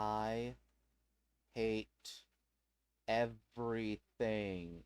I hate everything.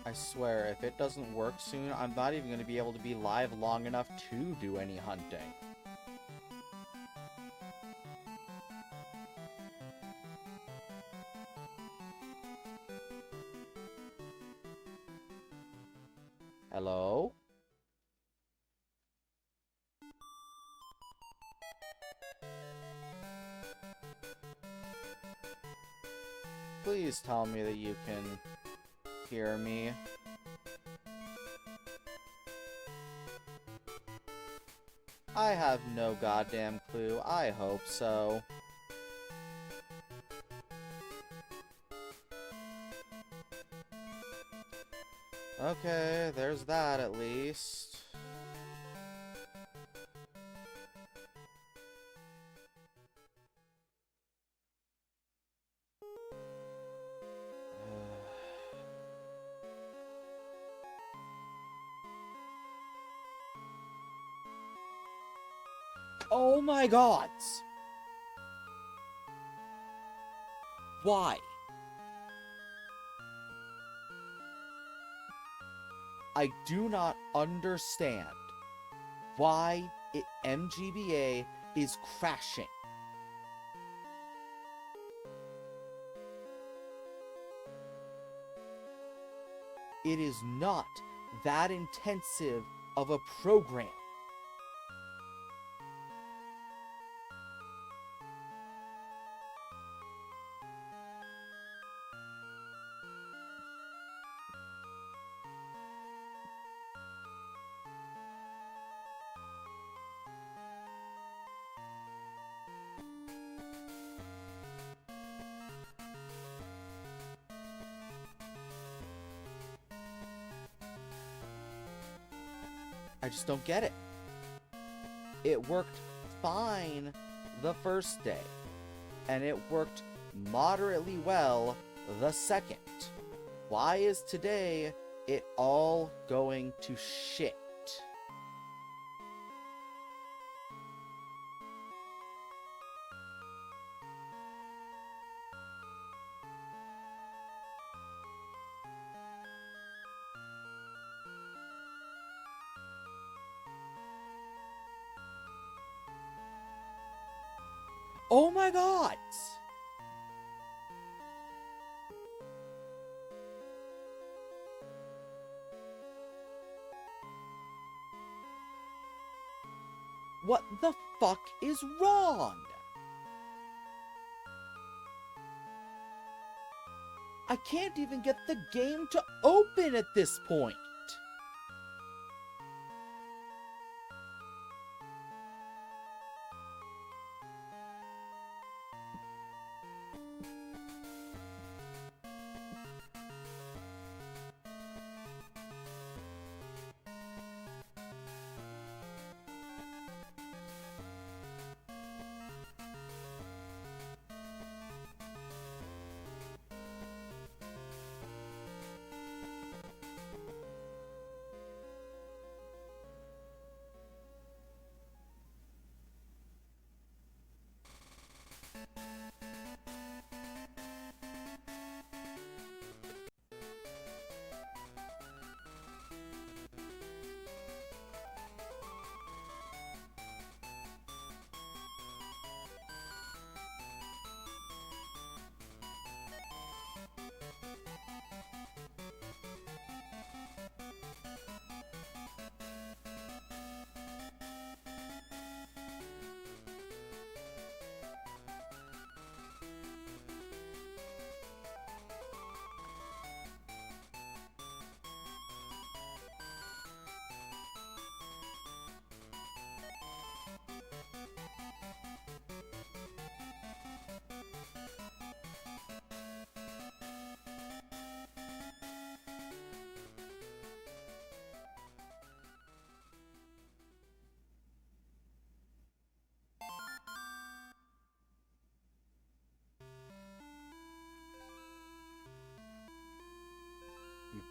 I swear, if it doesn't work soon, I'm not even going to be able to be live long enough to do any hunting. Hello? Please tell me that you can hear me. I have no goddamn clue. I hope so. Okay, there's that at least. Oh my gods! Why? I do not understand why MGBA is crashing. It is not that intensive of a program. I just don't get it. It worked fine the first day, and it worked moderately well the second. Why is today it all going to shit? Oh my god! What the fuck is wrong? I can't even get the game to open at this point.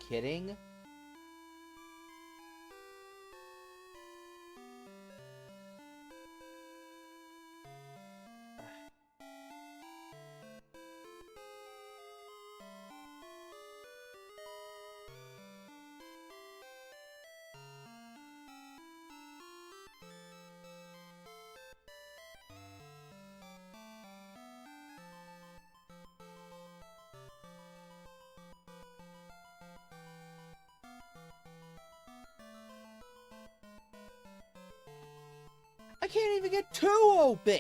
kidding? I can't even get 2 open!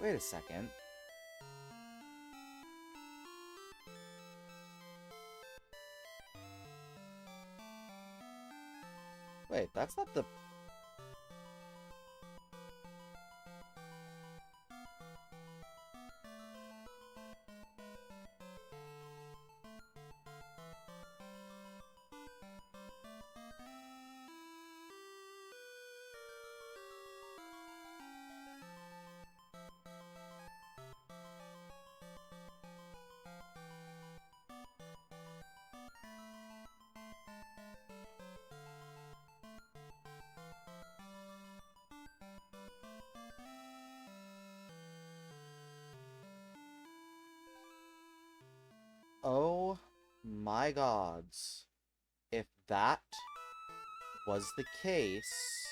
Wait a second. Wait, that's not the... Oh my gods. If that was the case...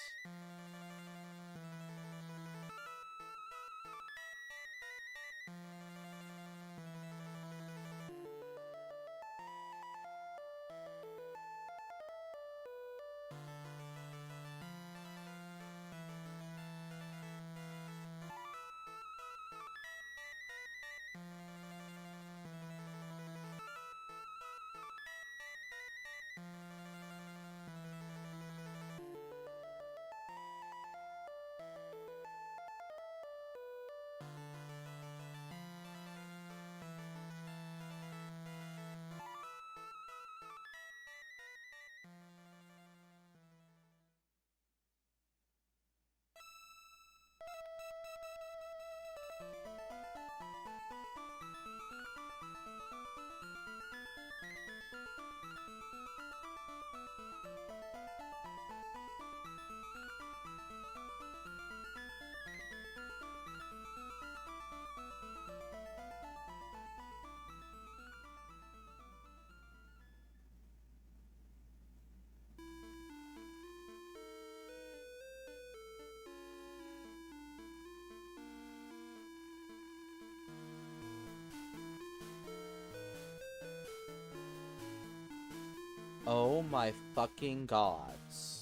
Oh my fucking gods.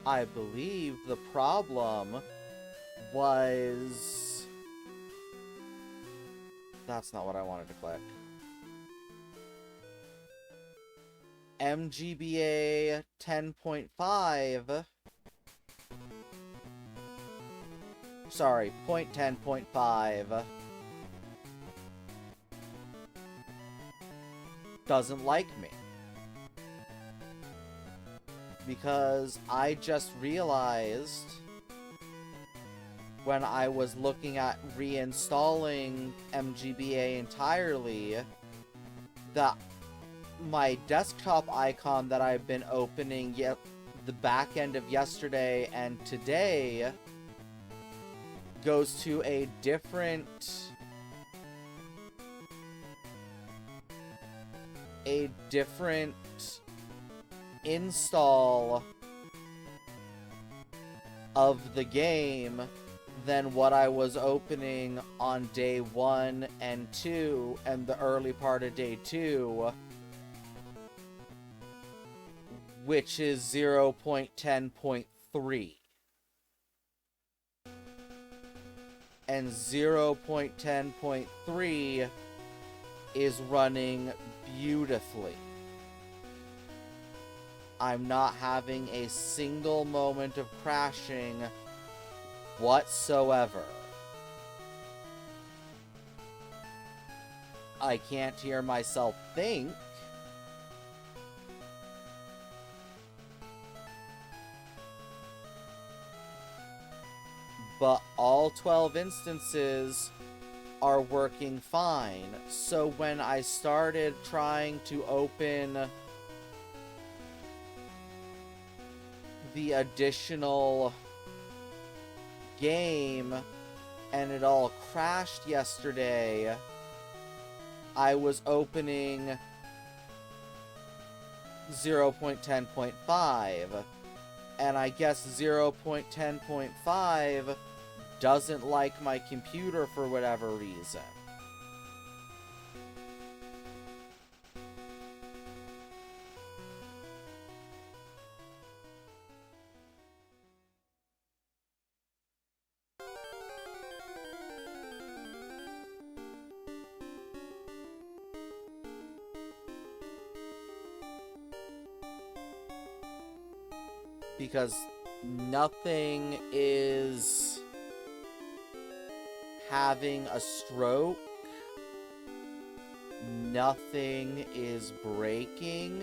I believe the problem was... That's not what I wanted to click. MGBA 10.5... Sorry, 0.10.5 doesn't like me. Because I just realized when I was looking at reinstalling MGBA entirely that my desktop icon that I've been opening yet the back end of yesterday and today goes to a different install of the game than what I was opening on day 1 and 2 and the early part of day 2, which is 0.10.3. And 0.10.3 is running beautifully. I'm not having a single moment of crashing whatsoever. I can't hear myself think. But all 12 instances are working fine. So when I started trying to open the additional game and it all crashed yesterday, I was opening 0.10.5, and I guess 0.10.5 doesn't like my computer for whatever reason. Because nothing is having a stroke, nothing is breaking.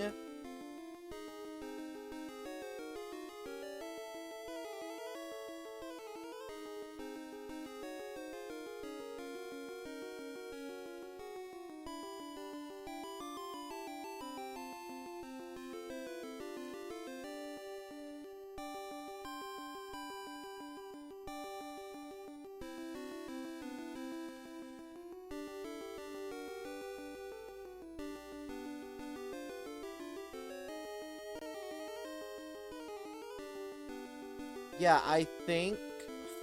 Yeah, I think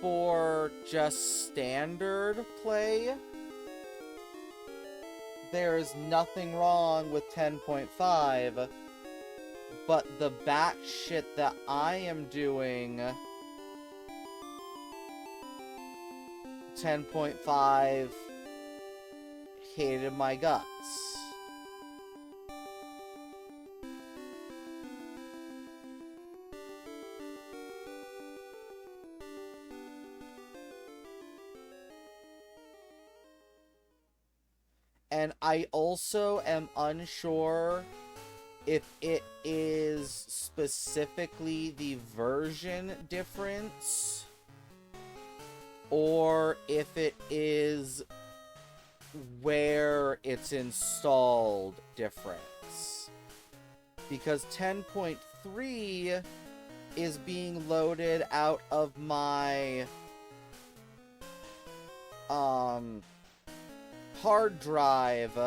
for just standard play, there's nothing wrong with 10.5, but the batshit that I am doing, 10.5 hated my guts. And I also am unsure if it is specifically the version difference or if it is where it's installed difference. Because 10.3 is being loaded out of my hard drive,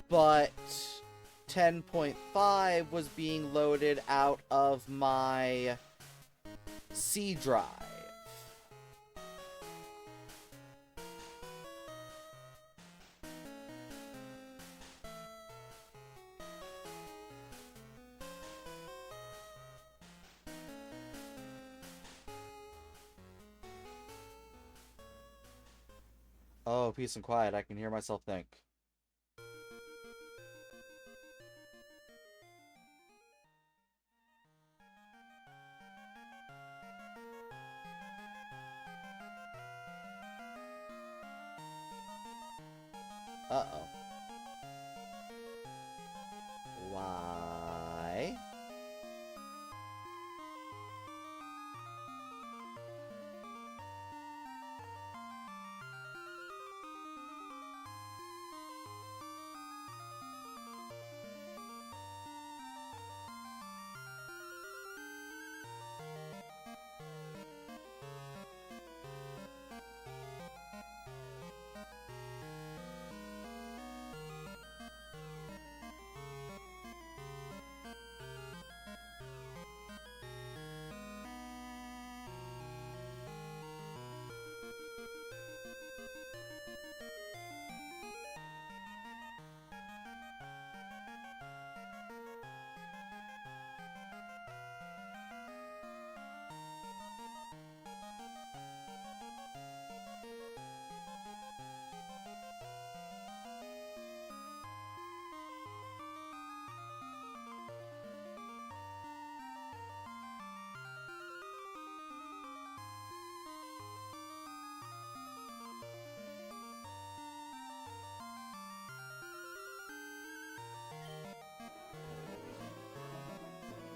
but 10.5 was being loaded out of my C drive. Oh, peace and quiet. I can hear myself think. Uh-oh. Why?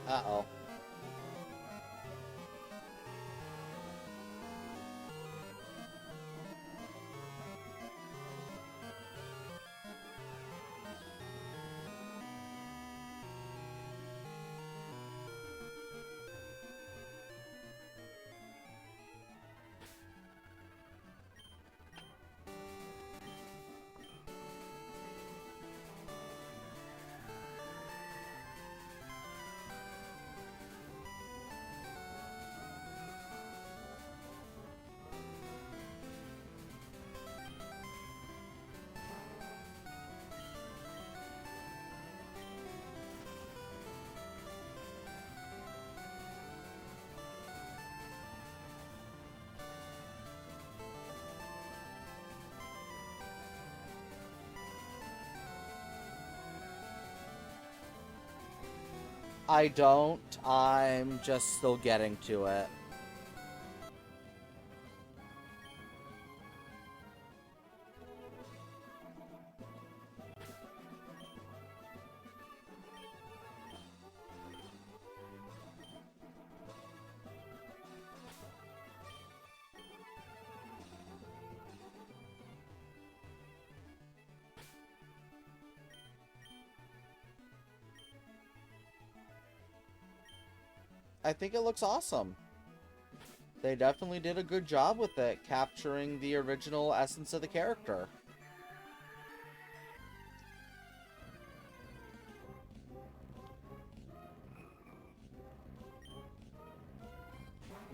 Uh-oh. I don't. I'm just still getting to it. I think it looks awesome. They definitely did a good job with it, capturing the original essence of the character.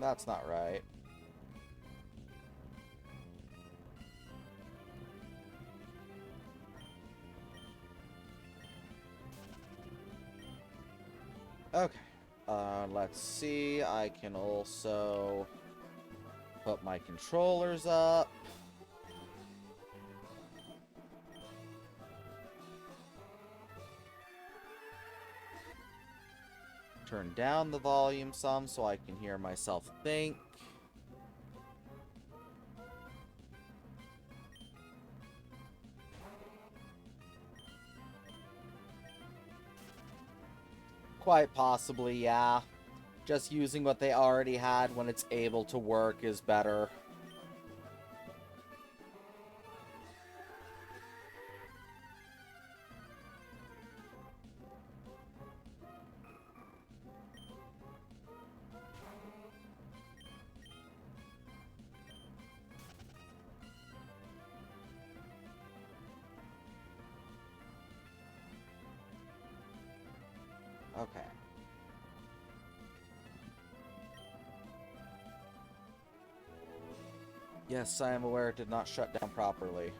That's not right. Okay. Let's see. I can also put my controllers up. Turn down the volume some so I can hear myself think. Quite possibly, yeah. Just using what they already had when it's able to work is better. Okay. Yes, I am aware it did not shut down properly.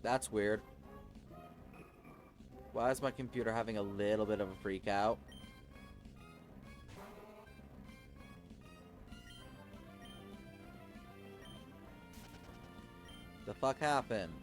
That's weird. Why is my computer having a little bit of a freak out? The fuck happened?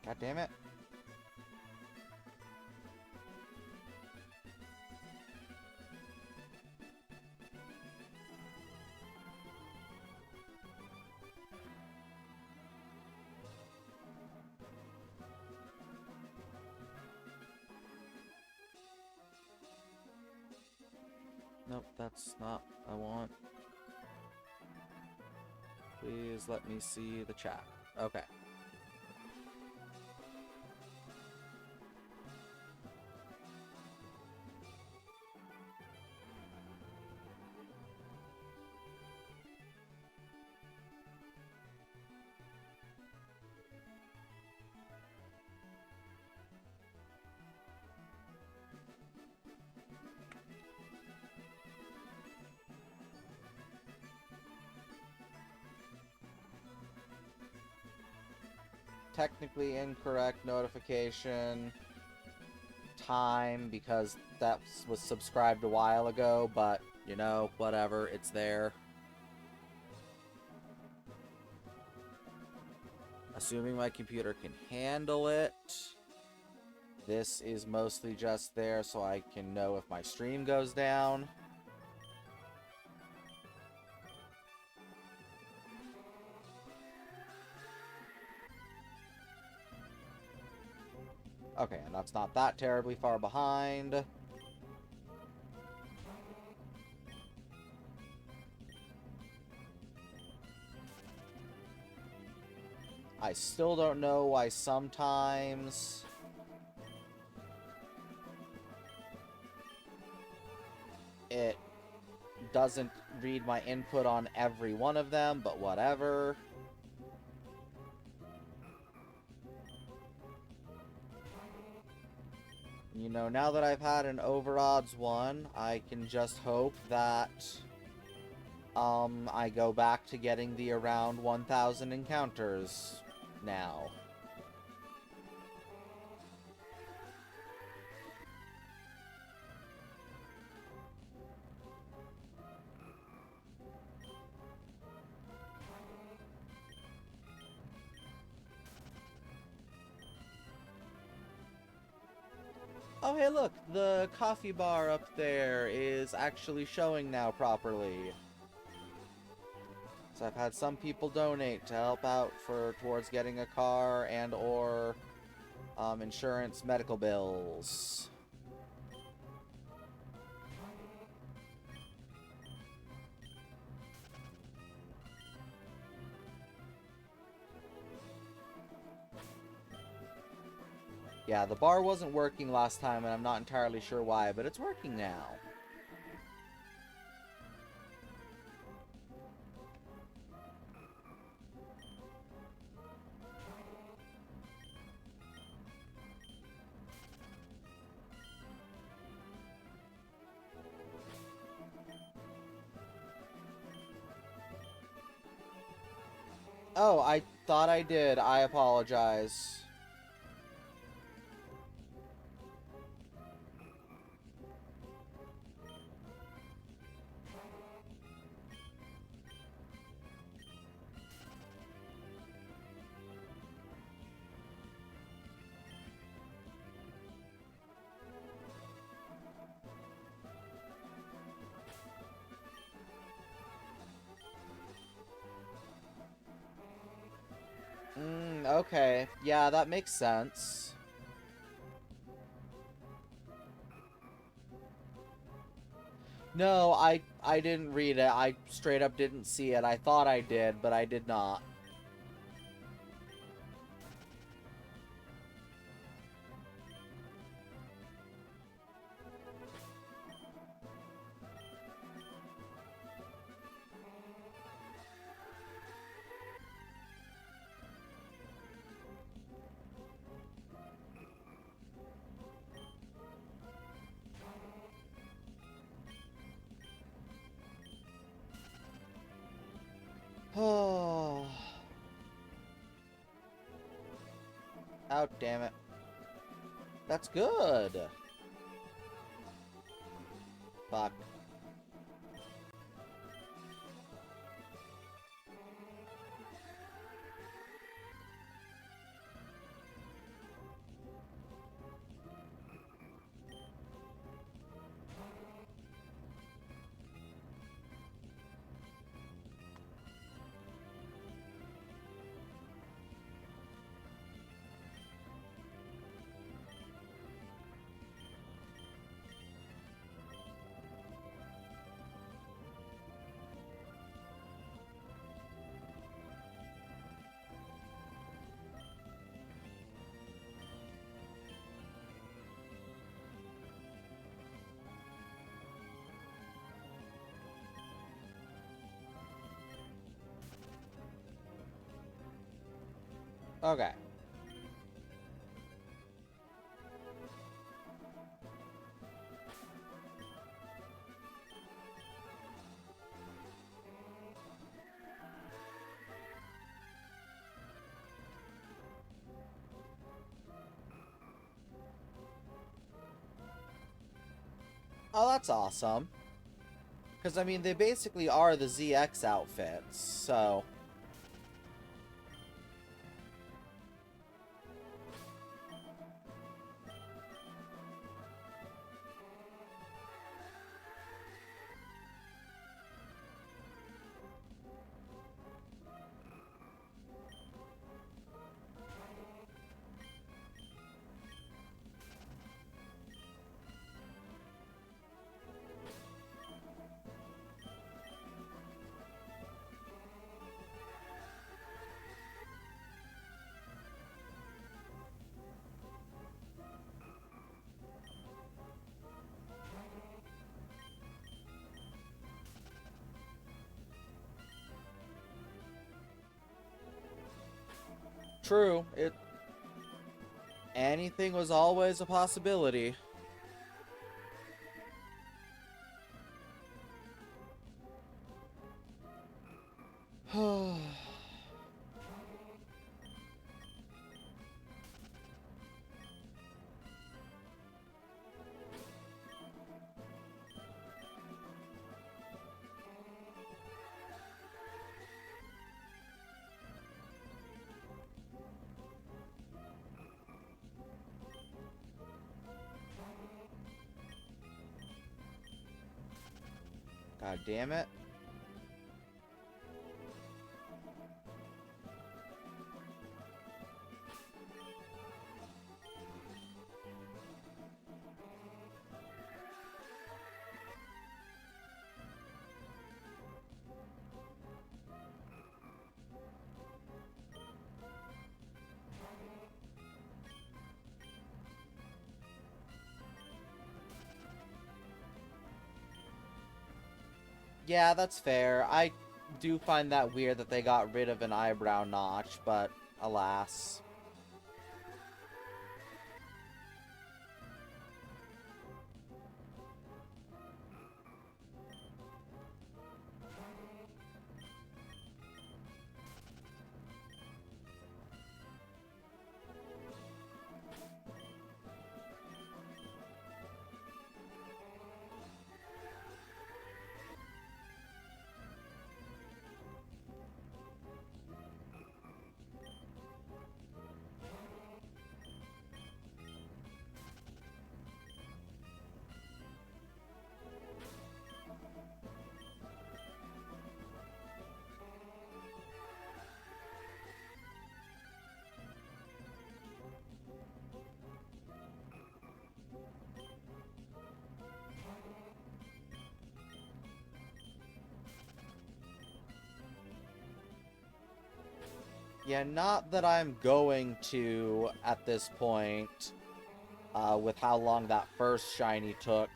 God damn it. Nope, that's not what I want. Please let me see the chat. Okay. technically incorrect notification time because that was subscribed a while ago, but, you know, whatever, it's there. Assuming my computer can handle it. This is mostly just there so I can know if my stream goes down. Okay, and that's not that terribly far behind. I still don't know why sometimes it doesn't read my input on every one of them, but whatever. You know, now that I've had an overodds one, I can just hope that I go back to getting the around 1,000 encounters now. Oh, hey, look, the coffee bar up there is actually showing now properly. So I've had some people donate to help out towards getting a car and or insurance, medical bills. Yeah, the bar wasn't working last time, and I'm not entirely sure why, but it's working now. Oh, I thought I did. I apologize. Okay. Yeah, that makes sense. No, I didn't read it. I straight up didn't see it. I thought I did, but I did not. Oh. Oh, damn it. That's good. Fuck. Okay. Oh, that's awesome. Because, I mean, they basically are the ZX outfits, so... True, anything was always a possibility. God damn it. Yeah, that's fair. I do find that weird that they got rid of an eyebrow notch, but alas. Yeah, not that I'm going to at this point, with how long that first shiny took.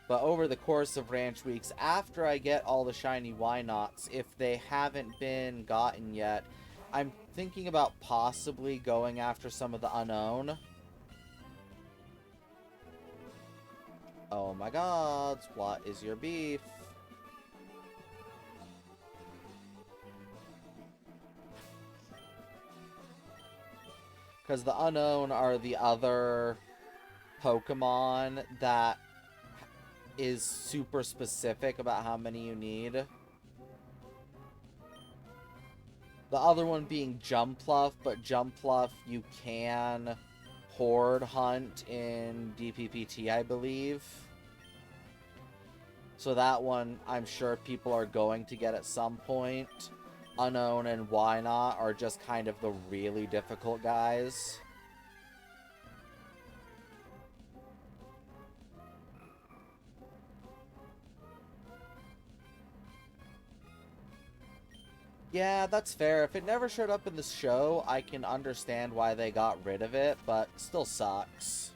But over the course of Ranch Weeks, after I get all the shiny Wynauts, if they haven't been gotten yet, I'm thinking about possibly going after some of the unknown. Oh my gods, what is your beef? Because the unknown are the other Pokemon that is super specific about how many you need. The other one being Jumpluff, but Jumpluff you can horde hunt in DPPT, I believe. So that one, I'm sure people are going to get at some point. Unknown and Wynaut are just kind of the really difficult guys. Yeah, that's fair. If it never showed up in the show, I can understand why they got rid of it, but still sucks.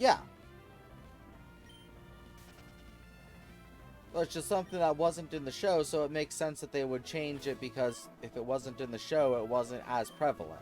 Yeah. Well, it's just something that wasn't in the show, so it makes sense that they would change it, because if it wasn't in the show, it wasn't as prevalent.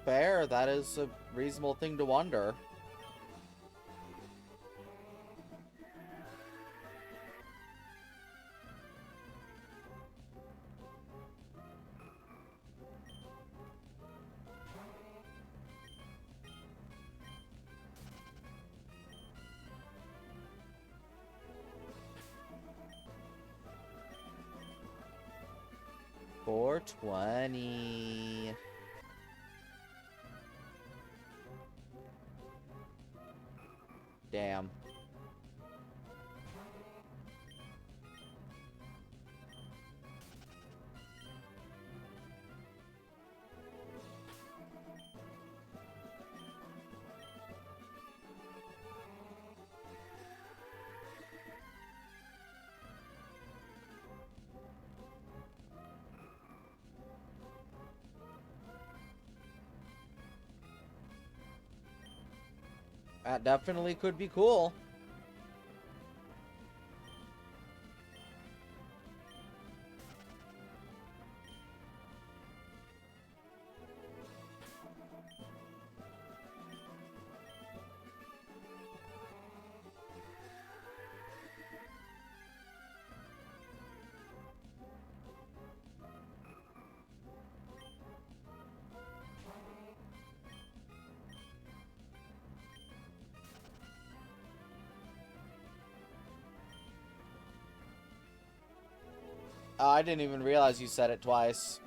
Fair, that is a reasonable thing to wonder. $4.20. Damn. That definitely could be cool. I didn't even realize you said it twice.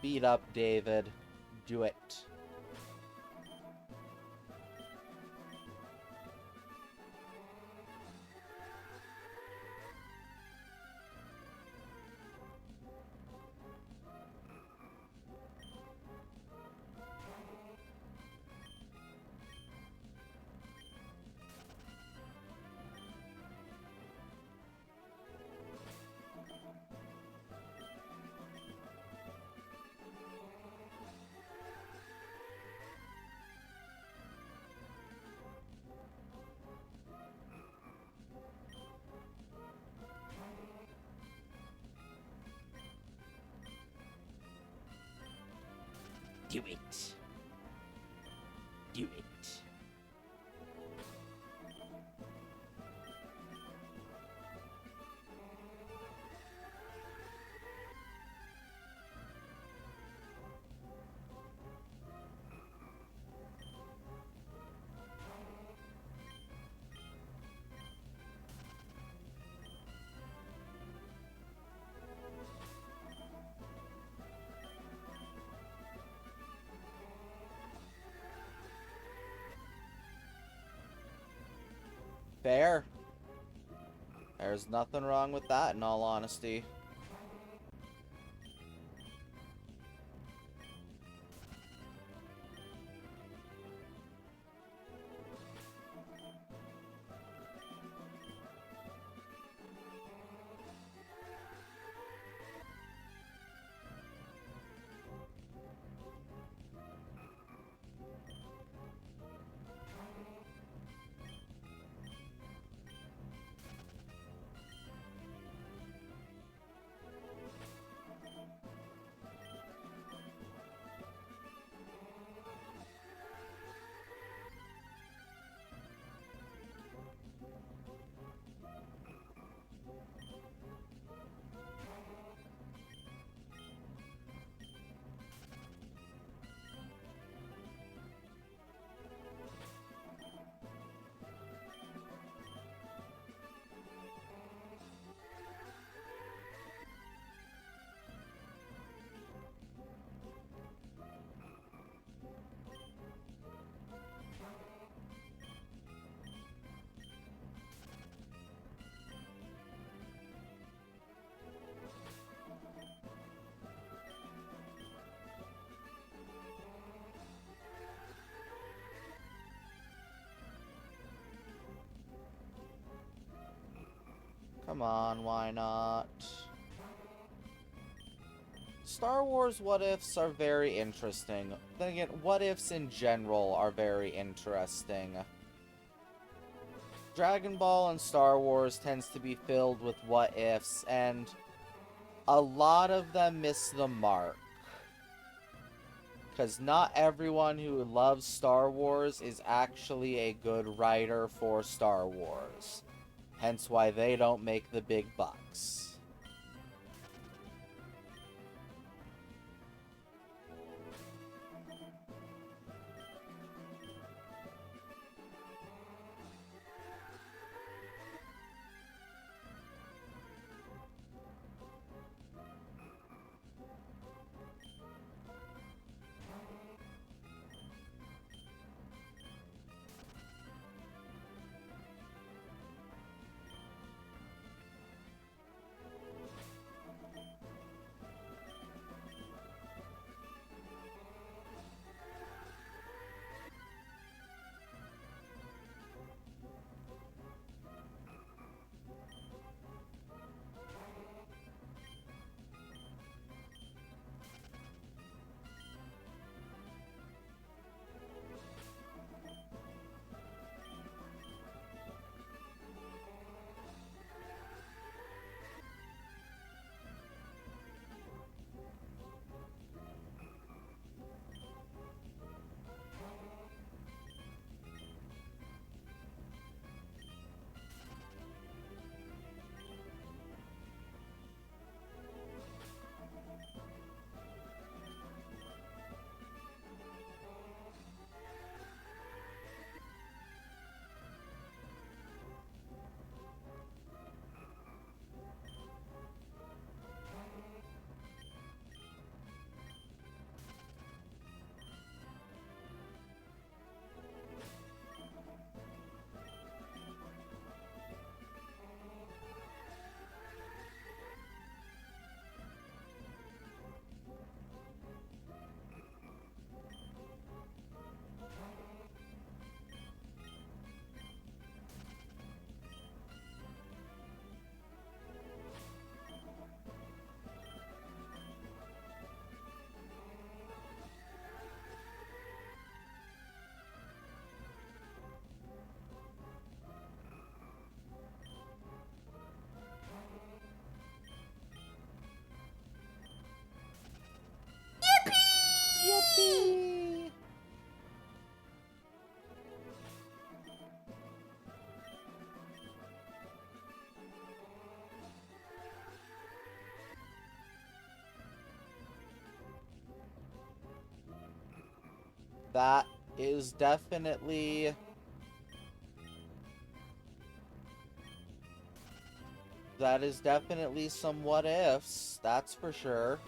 Beat up, David. Do it. Do it. Do it. Fair. There's nothing wrong with that, in all honesty. Come on, why not? Star Wars what-ifs are very interesting. Then again, what-ifs in general are very interesting. Dragon Ball and Star Wars tends to be filled with what-ifs, and a lot of them miss the mark. Because not everyone who loves Star Wars is actually a good writer for Star Wars. Hence why they don't make the big bucks. Yippee! That is definitely... That is definitely some what-ifs, that's for sure.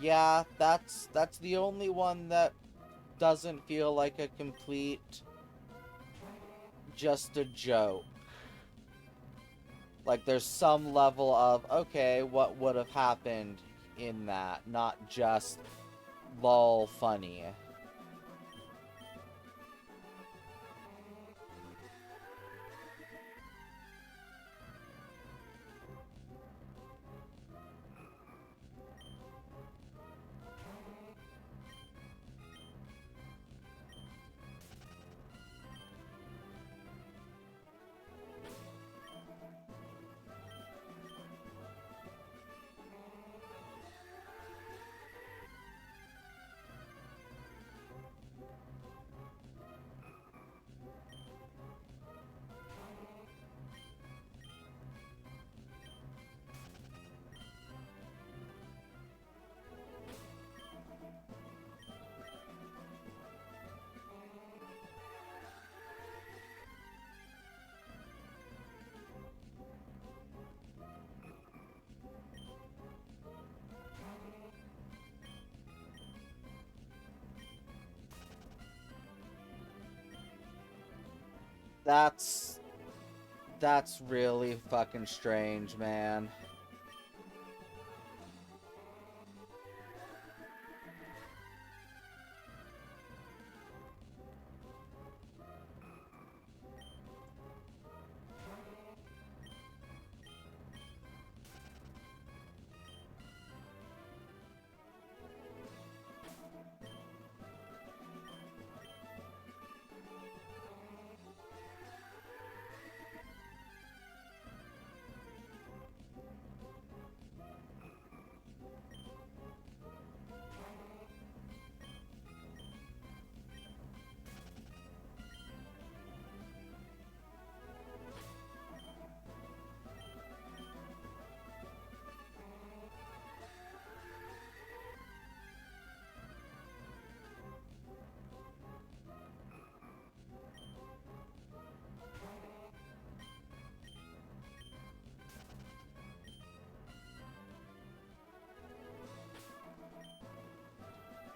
Yeah, that's the only one that doesn't feel like a complete just a joke. Like there's some level of okay, what would have happened in that, not just lol funny. That's that's really fucking strange, man.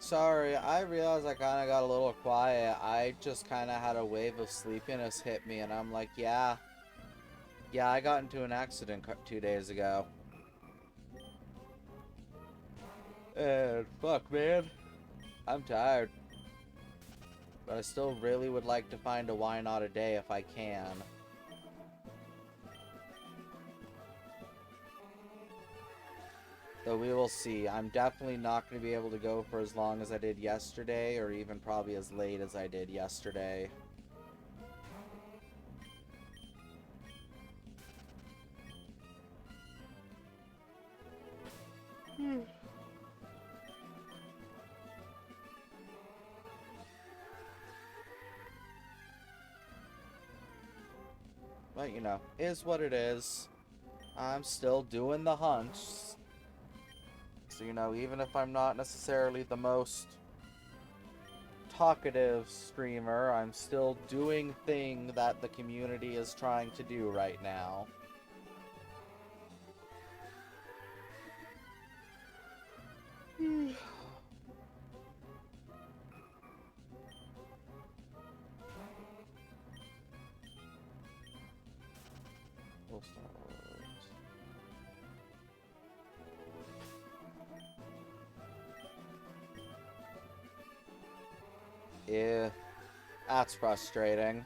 Sorry, I realized I kind of got a little quiet. I just kind of had a wave of sleepiness hit me, and I'm like, yeah, I got into an accident 2 days ago. And fuck, man, I'm tired. But I still really would like to find a Wynaut a day if I can. Though we will see. I'm definitely not going to be able to go for as long as I did yesterday, or even probably as late as I did yesterday. But, you know, is what it is. I'm still doing the hunts. So, you know, even if I'm not necessarily the most talkative streamer, I'm still doing thing that the community is trying to do right now. We'll start. Yeah, that's frustrating.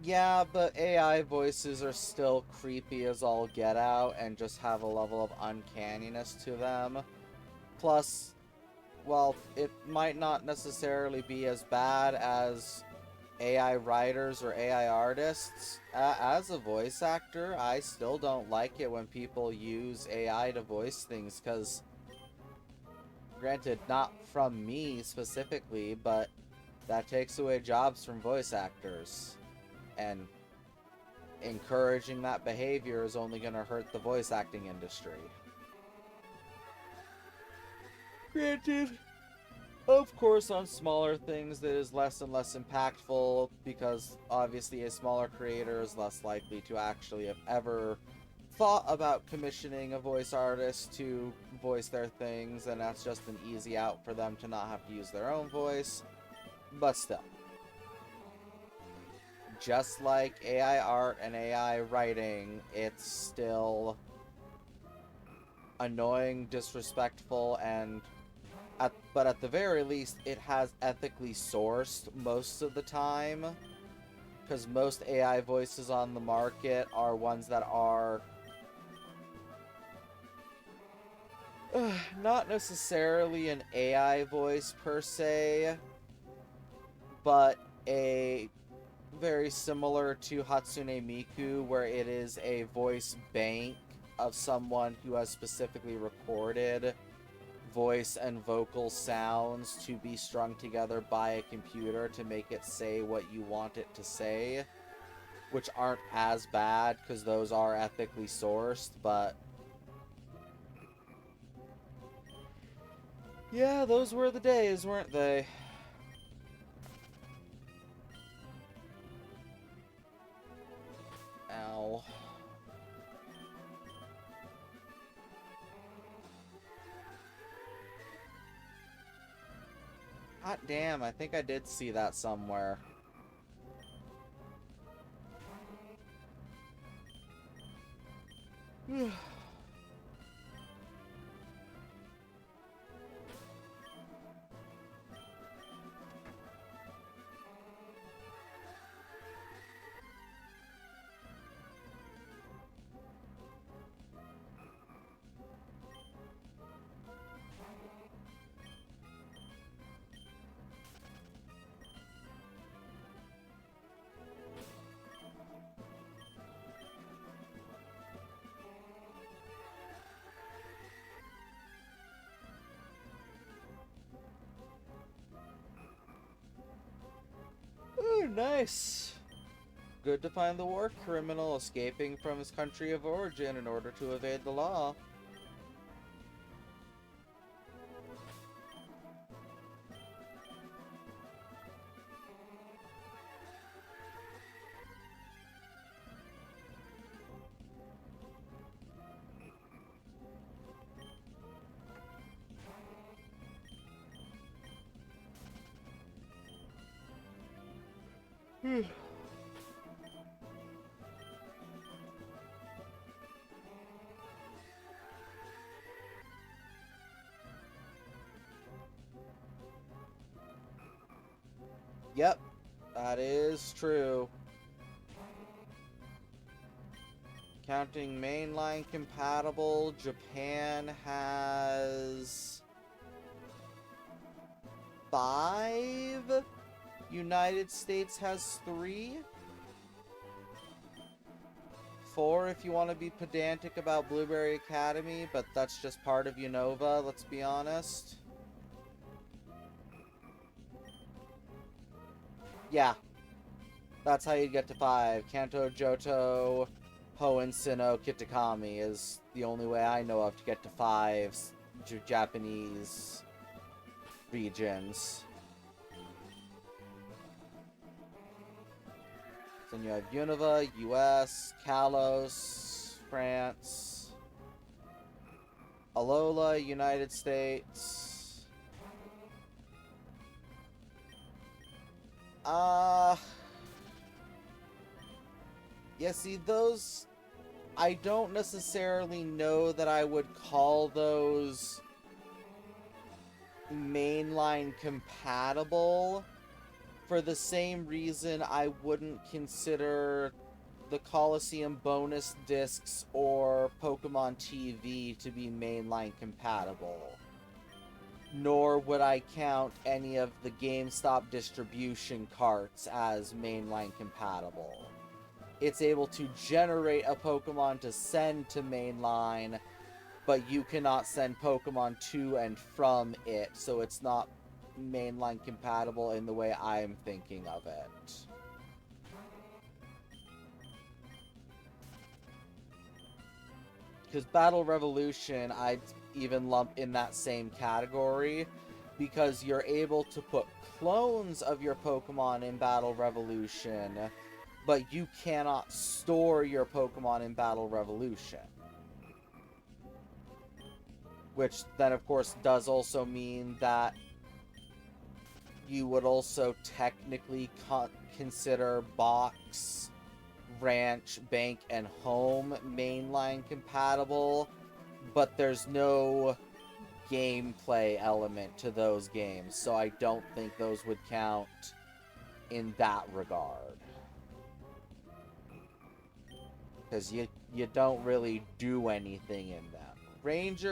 Yeah, but AI voices are still creepy as all get out and just have a level of uncanniness to them. Plus, well, it might not necessarily be as bad as AI writers or AI artists. As a voice actor, I still don't like it when people use AI to voice things, because, granted, not from me specifically, but That takes away jobs from voice actors. And encouraging that behavior is only going to hurt the voice acting industry. Granted, of course, on smaller things, that is less and less impactful because obviously a smaller creator is less likely to actually have ever thought about commissioning a voice artist to voice their things, and that's just an easy out for them to not have to use their own voice. But still, just like AI art and AI writing, it's still annoying, disrespectful, and but at the very least, it has ethically sourced most of the time, because most AI voices on the market are ones that are not necessarily an AI voice per se, but a very similar to Hatsune Miku, where it is a voice bank of someone who has specifically recorded voice and vocal sounds to be strung together by a computer to make it say what you want it to say, which aren't as bad because those are ethically sourced, but yeah, those were the days, weren't they? Ow. God damn, I think I did see that somewhere. Ooh, nice. Good to find the war criminal escaping from his country of origin in order to evade the law. Yep, that is true. Counting mainline compatible, Japan has 5. United States has 3. 4 if you want to be pedantic about Blueberry Academy, but that's just part of Unova, let's be honest. Yeah. That's how you get to 5. Kanto, Johto, Hoenn, Sinnoh, Kitakami is the only way I know of to get to 5 Japanese regions. Then you have Unova, US, Kalos, France, Alola, United States. Yeah, see, those, I don't necessarily know that I would call those mainline compatible, for the same reason I wouldn't consider the Coliseum bonus discs or Pokemon TV to be mainline compatible. Nor would I count any of the GameStop distribution carts as mainline compatible. It's able to generate a Pokemon to send to mainline, but you cannot send Pokemon to and from it, so it's not mainline compatible in the way I'm thinking of it. Because Battle Revolution, I'd even lump in that same category, because you're able to put clones of your Pokemon in Battle Revolution, but you cannot store your Pokemon in Battle Revolution. Which then, of course, does also mean that you would also technically consider Box, Ranch, Bank, and Home mainline compatible, but there's no gameplay element to those games, so I don't think those would count in that regard. Because you don't really do anything in them. Ranch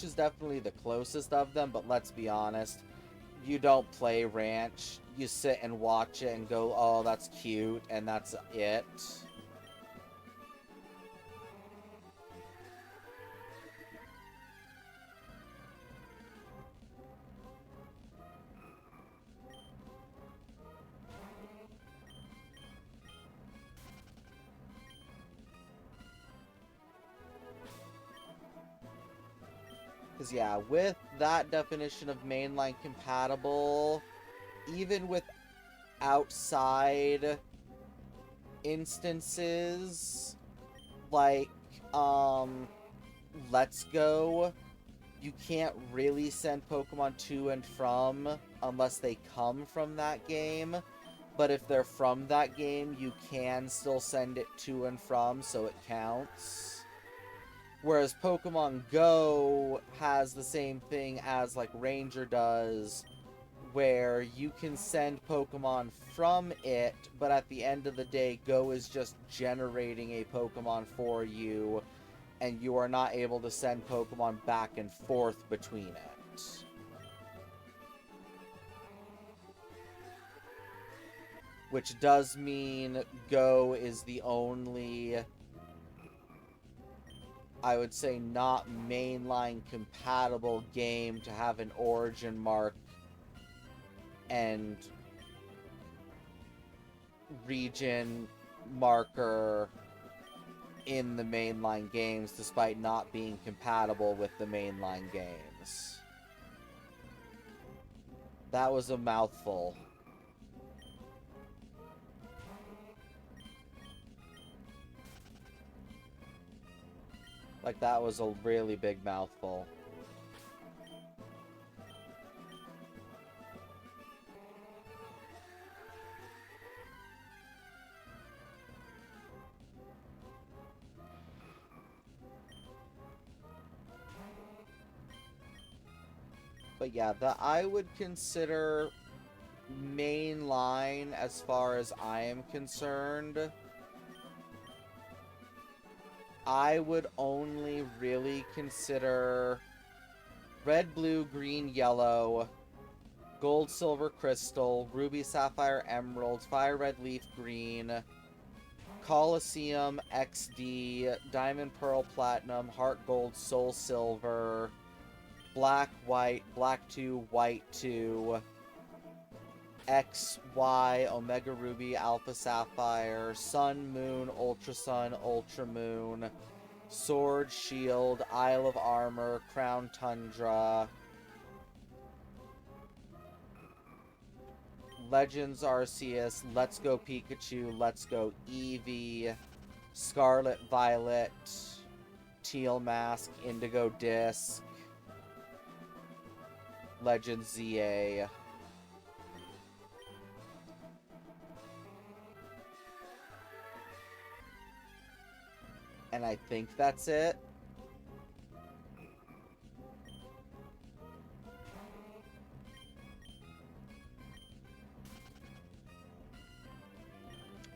is definitely the closest of them, but let's be honest, you don't play Ranch. You sit and watch it and go, oh, that's cute, and that's it. Because, yeah, with that definition of mainline compatible, even with outside instances, like, Let's Go, you can't really send Pokemon to and from unless they come from that game. But if they're from that game, you can still send it to and from, so it counts. Whereas Pokemon Go has the same thing as, like, Ranger does, where you can send Pokemon from it, but at the end of the day, Go is just generating a Pokemon for you, and you are not able to send Pokemon back and forth between it. Which does mean Go is the only, I would say, not mainline compatible game to have an origin mark and region marker in the mainline games, despite not being compatible with the mainline games. That was a mouthful. Like, that was a really big mouthful. But yeah, that I would consider mainline as far as I am concerned. I would only really consider red, blue, green, yellow, gold, silver, crystal, ruby, sapphire, emerald, fire, red, leaf, green, Colosseum, XD, diamond, pearl, platinum, heart, gold, soul, silver, black, white, black 2, white 2, X, Y, Omega Ruby, Alpha Sapphire, Sun, Moon, Ultra Sun, Ultra Moon, Sword, Shield, Isle of Armor, Crown Tundra, Legends Arceus, Let's Go Pikachu, Let's Go Eevee, Scarlet Violet, Teal Mask, Indigo Disc, Legends ZA. And I think that's it.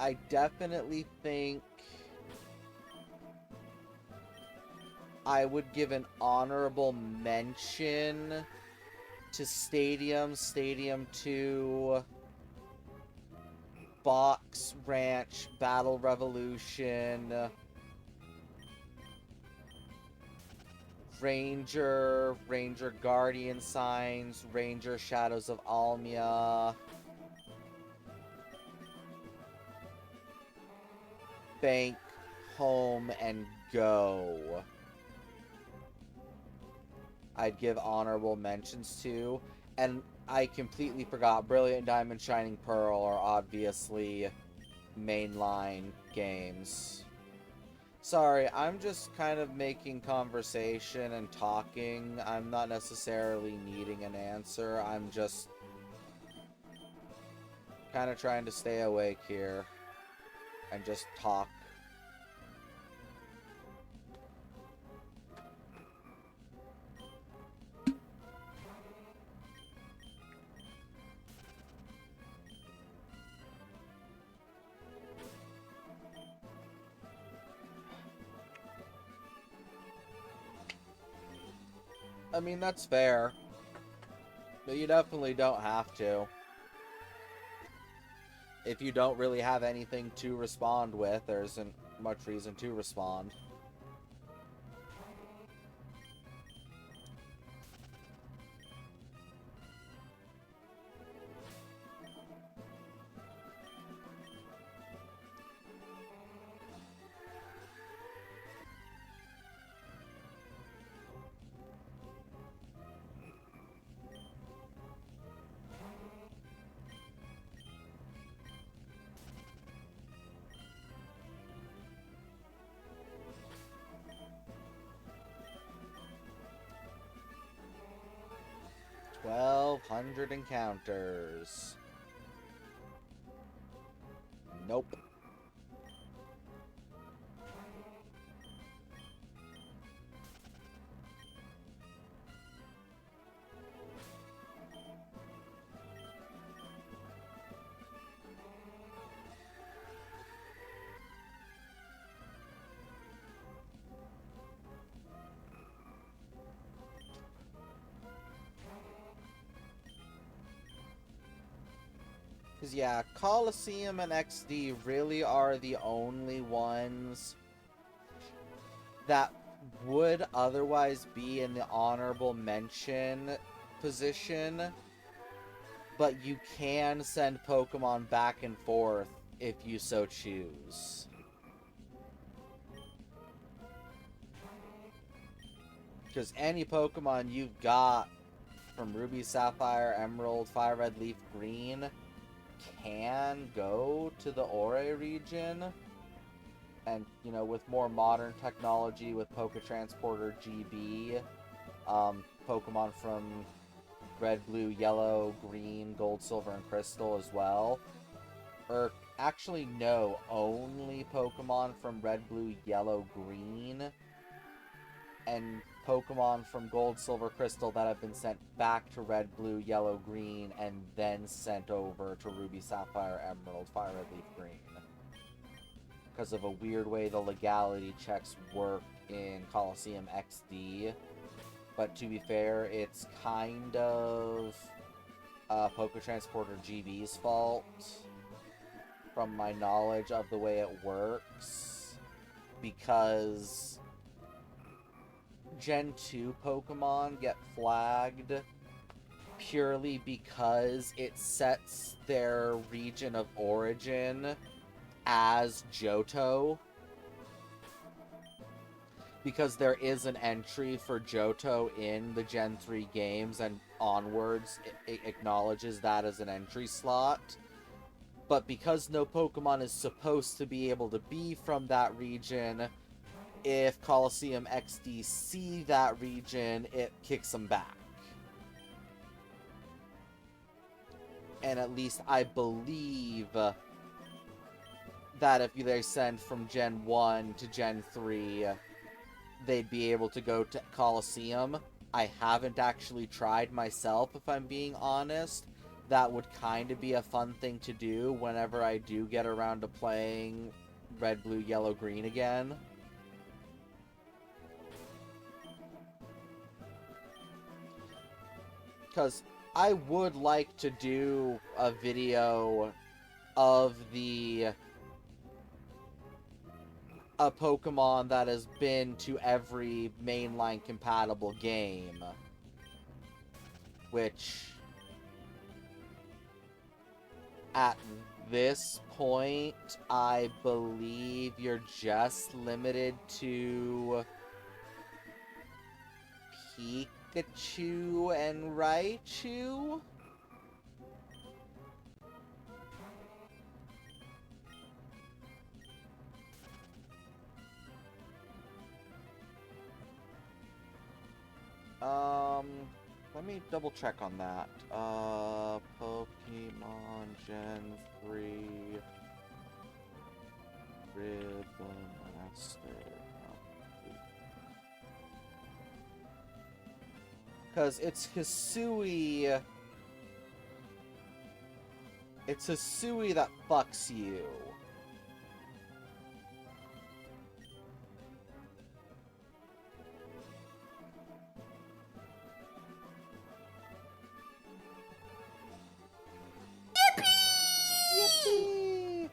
I definitely think I would give an honorable mention to Stadium 2, Box, Ranch, Battle Revolution, Ranger Guardian Signs, Ranger Shadows of Almia, Bank, Home, and Go. I'd give honorable mentions to. And I completely forgot, Brilliant Diamond, Shining Pearl are obviously mainline games. Sorry, I'm just kind of making conversation and talking. I'm not necessarily needing an answer. I'm just kind of trying to stay awake here and just talk. I mean, that's fair. But you definitely don't have to. If you don't really have anything to respond with, there isn't much reason to respond. $1,200 encounters. Nope. Because, yeah, Coliseum and XD really are the only ones that would otherwise be in the honorable mention position, but you can send Pokemon back and forth if you so choose. Because any Pokemon you've got from Ruby, Sapphire, Emerald, Fire Red, Leaf Green can go to the Ore region. And, you know, with more modern technology, with Poké-Transporter GB, Pokemon from Red, Blue, Yellow, Green, Gold, Silver, and Crystal as well. Or, actually, no, only Pokemon from Red, Blue, Yellow, Green, and Pokemon from Gold, Silver, Crystal that have been sent back to Red, Blue, Yellow, Green, and then sent over to Ruby, Sapphire, Emerald, Fire Red, Leaf, Green. Because of a weird way the legality checks work in Coliseum XD. But to be fair, it's kind of Poké-Transporter GB's fault, from my knowledge of the way it works. Because Gen 2 Pokemon get flagged purely because it sets their region of origin as Johto, because there is an entry for Johto in the Gen 3 games, and onwards it acknowledges that as an entry slot. But because no Pokemon is supposed to be able to be from that region, if Coliseum XD see that region, it kicks them back. And at least I believe that if they send from Gen 1 to Gen 3, they'd be able to go to Coliseum. I haven't actually tried myself, if I'm being honest. That would kind of be a fun thing to do whenever I do get around to playing Red, Blue, Yellow, Green again. Because I would like to do a video of the a Pokemon that has been to every mainline compatible game. Which, at this point, I believe you're just limited to Pikachu and Raichu? Let me double check on that. Pokemon Gen 3 Ribbon Master. Because it's Hisui. It's Hisui that fucks you. Yippee!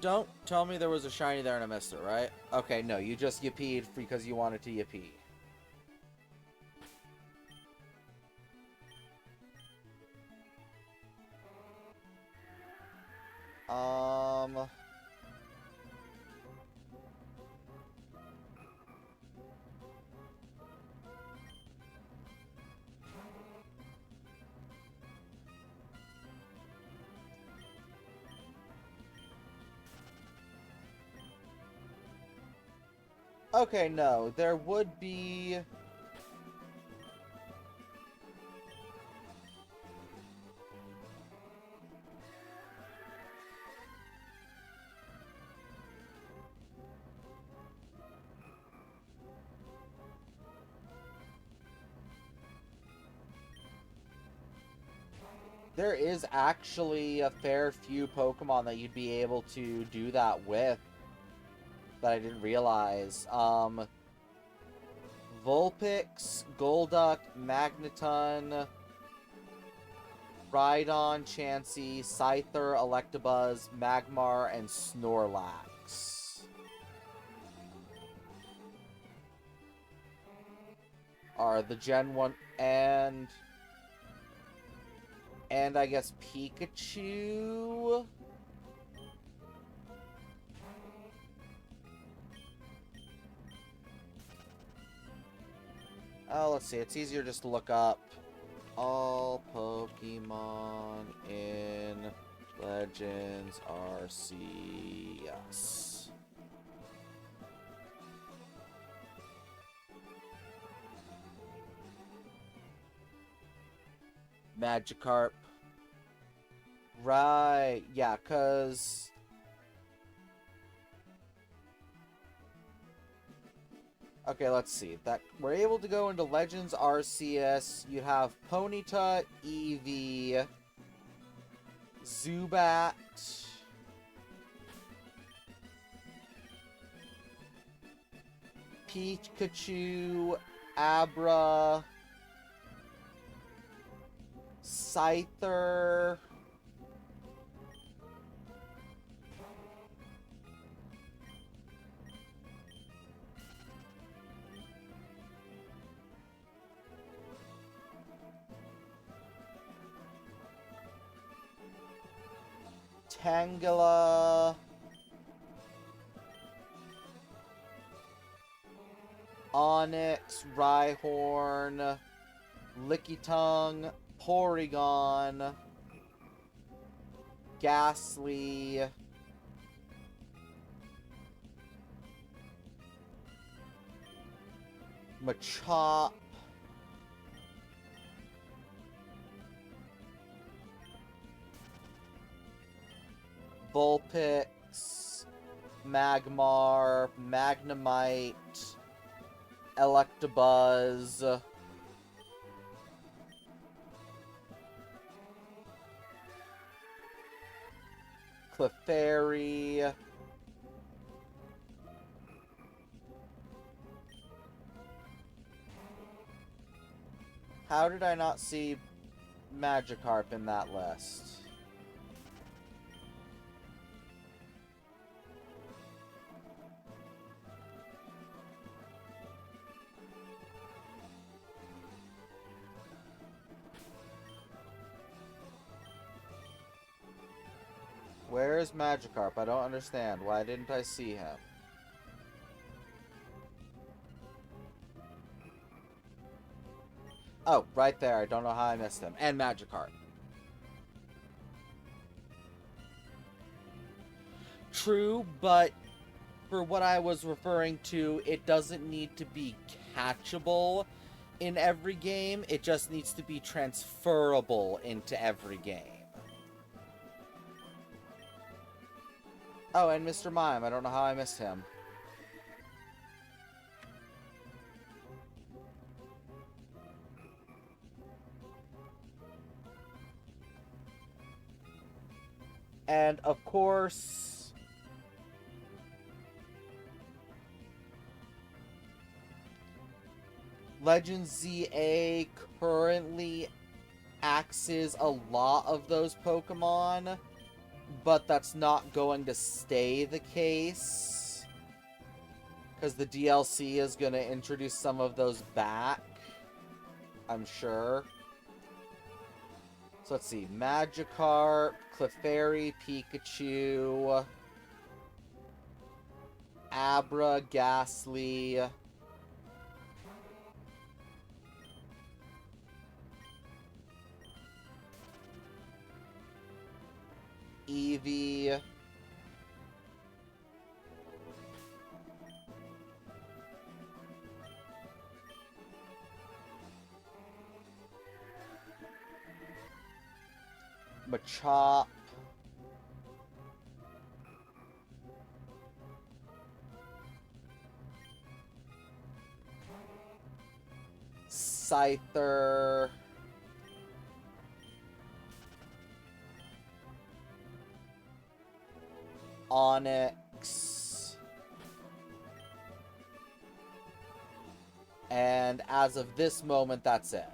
Don't tell me there was a shiny there and I missed it, right? Okay, no, you just yippeed because you wanted to yippee. Okay, no, there would be... There is actually a fair few Pokemon that you'd be able to do that with that I didn't realize. Vulpix, Golduck, Magneton, Rhydon, Chansey, Scyther, Electabuzz, Magmar, and Snorlax are the Gen 1, and I guess Pikachu? Oh, let's see. It's easier just to look up all Pokemon in Legends Arceus. Magikarp. Right, yeah, because... Okay, let's see. That we're able to go into Legends Arceus. You have Ponyta, Eevee, Zubat, Pikachu, Abra, Scyther, Tangela, Onyx, Rhyhorn, Lickitung, Porygon, Ghastly, Machop, Vulpix, Magmar, Magnemite, Electabuzz, Clefairy, how did I not see Magikarp in that list? Where is Magikarp? I don't understand. Why didn't I see him? Oh, right there. I don't know how I missed him. And Magikarp. True, but for what I was referring to, it doesn't need to be catchable in every game. It just needs to be transferable into every game. Oh, and Mr. Mime. I don't know how I missed him. And, of course, Legends ZA currently axes a lot of those Pokemon, but that's not going to stay the case, because the DLC is going to introduce some of those back, I'm sure. So let's see. Magikarp, Clefairy, Pikachu, Abra, Ghastly, Eevee, Machop, Scyther, Onix, and as of this moment, that's it.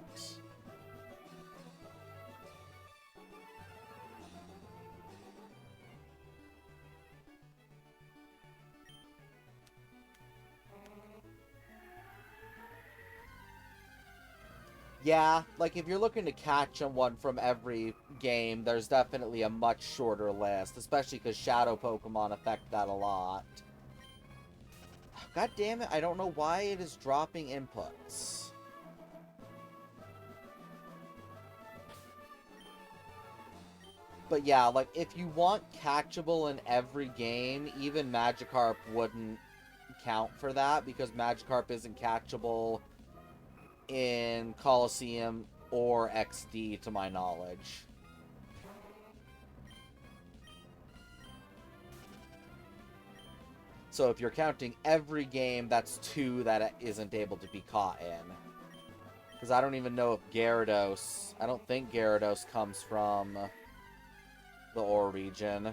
Yeah, like if you're looking to catch one from every game, there's definitely a much shorter list, especially because Shadow Pokemon affect that a lot. God damn it, I don't know why it is dropping inputs. But yeah, like if you want catchable in every game, even Magikarp wouldn't count for that, because Magikarp isn't catchable in Coliseum or XD, to my knowledge. So if you're counting every game, that's 2 that isn't able to be caught in. Because I don't even know if Gyarados... I don't think Gyarados comes from the Ore region.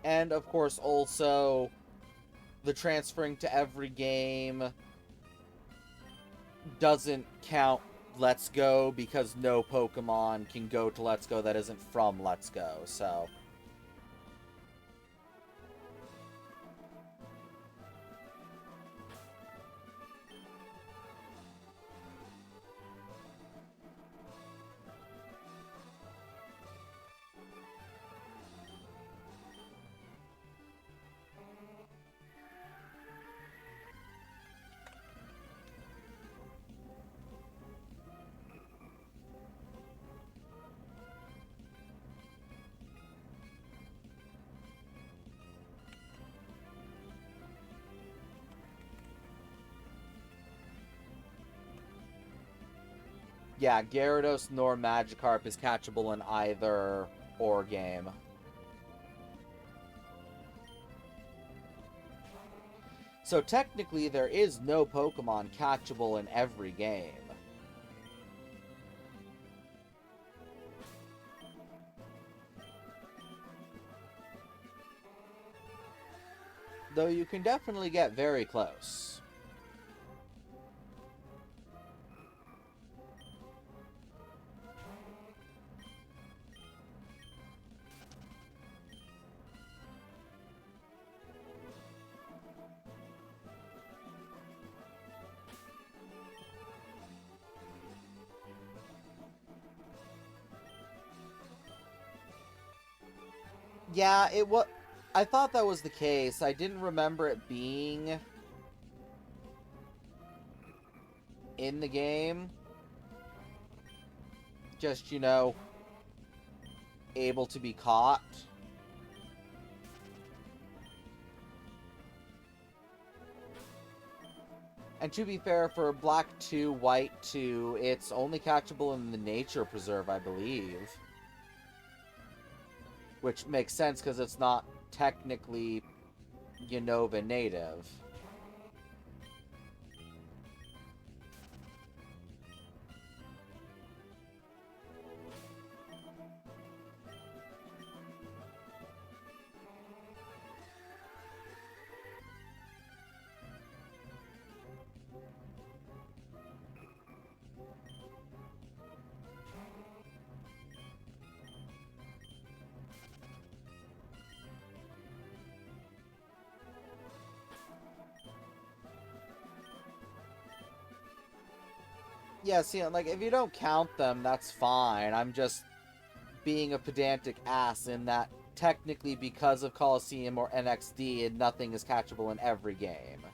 And, of course, also, the transferring to every game doesn't count Let's Go, because no Pokemon can go to Let's Go that isn't from Let's Go, so... Yeah, Gyarados nor Magikarp is catchable in either Ore game. So technically, there is no Pokemon catchable in every game. Though you can definitely get very close. Yeah, it was. I thought that was the case. I didn't remember it being in the game. Just, able to be caught. And to be fair, for Black 2, White 2, it's only catchable in the Nature Preserve, I believe. Which makes sense because it's not technically Unova native. Yeah, see, like, if you don't count them, that's fine. I'm just being a pedantic ass in that technically because of Coliseum or NXD, nothing is catchable in every game.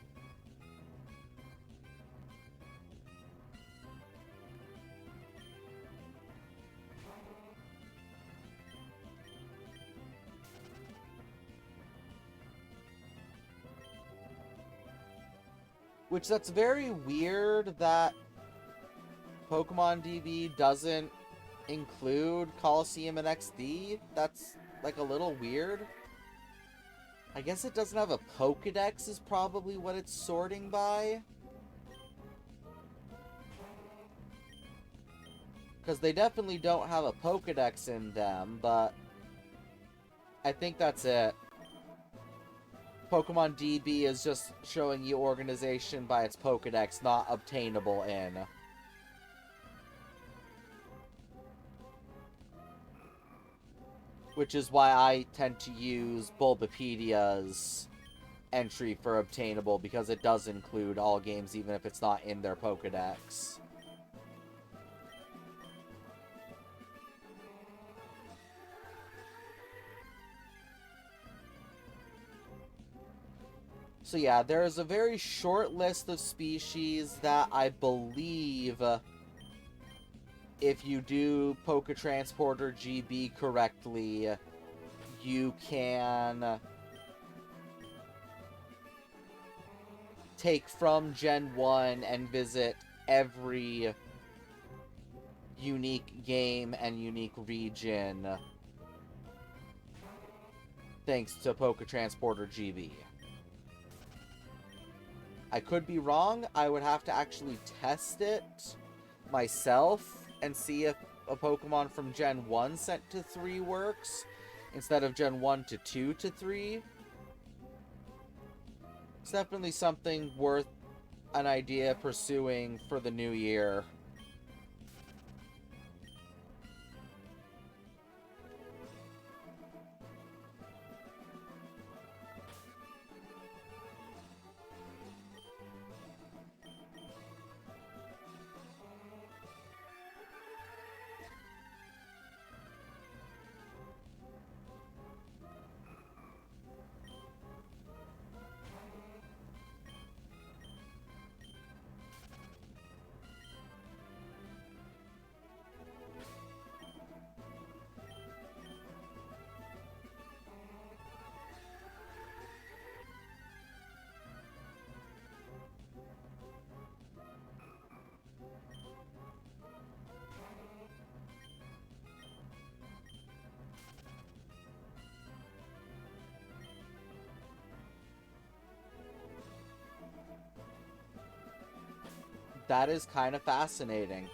Which, that's very weird that Pokemon DB doesn't include Coliseum and XD. That's, like, a little weird. I guess it doesn't have a Pokedex is probably what it's sorting by. Because they definitely don't have a Pokedex in them, but I think that's it. Pokemon DB is just showing you organization by its Pokedex, not obtainable in. Which is why I tend to use Bulbapedia's entry for obtainable, because it does include all games even if it's not in their Pokedex. So yeah, there's a very short list of species that I believe, if you do Poketransporter GB correctly, you can take from Gen 1 and visit every unique game and unique region thanks to Poketransporter GB. I could be wrong. I would have to actually test it myself and see if a Pokemon from Gen 1 sent to 3 works instead of Gen 1 to 2 to 3. It's definitely something worth an idea pursuing for the new year. That is kind of fascinating.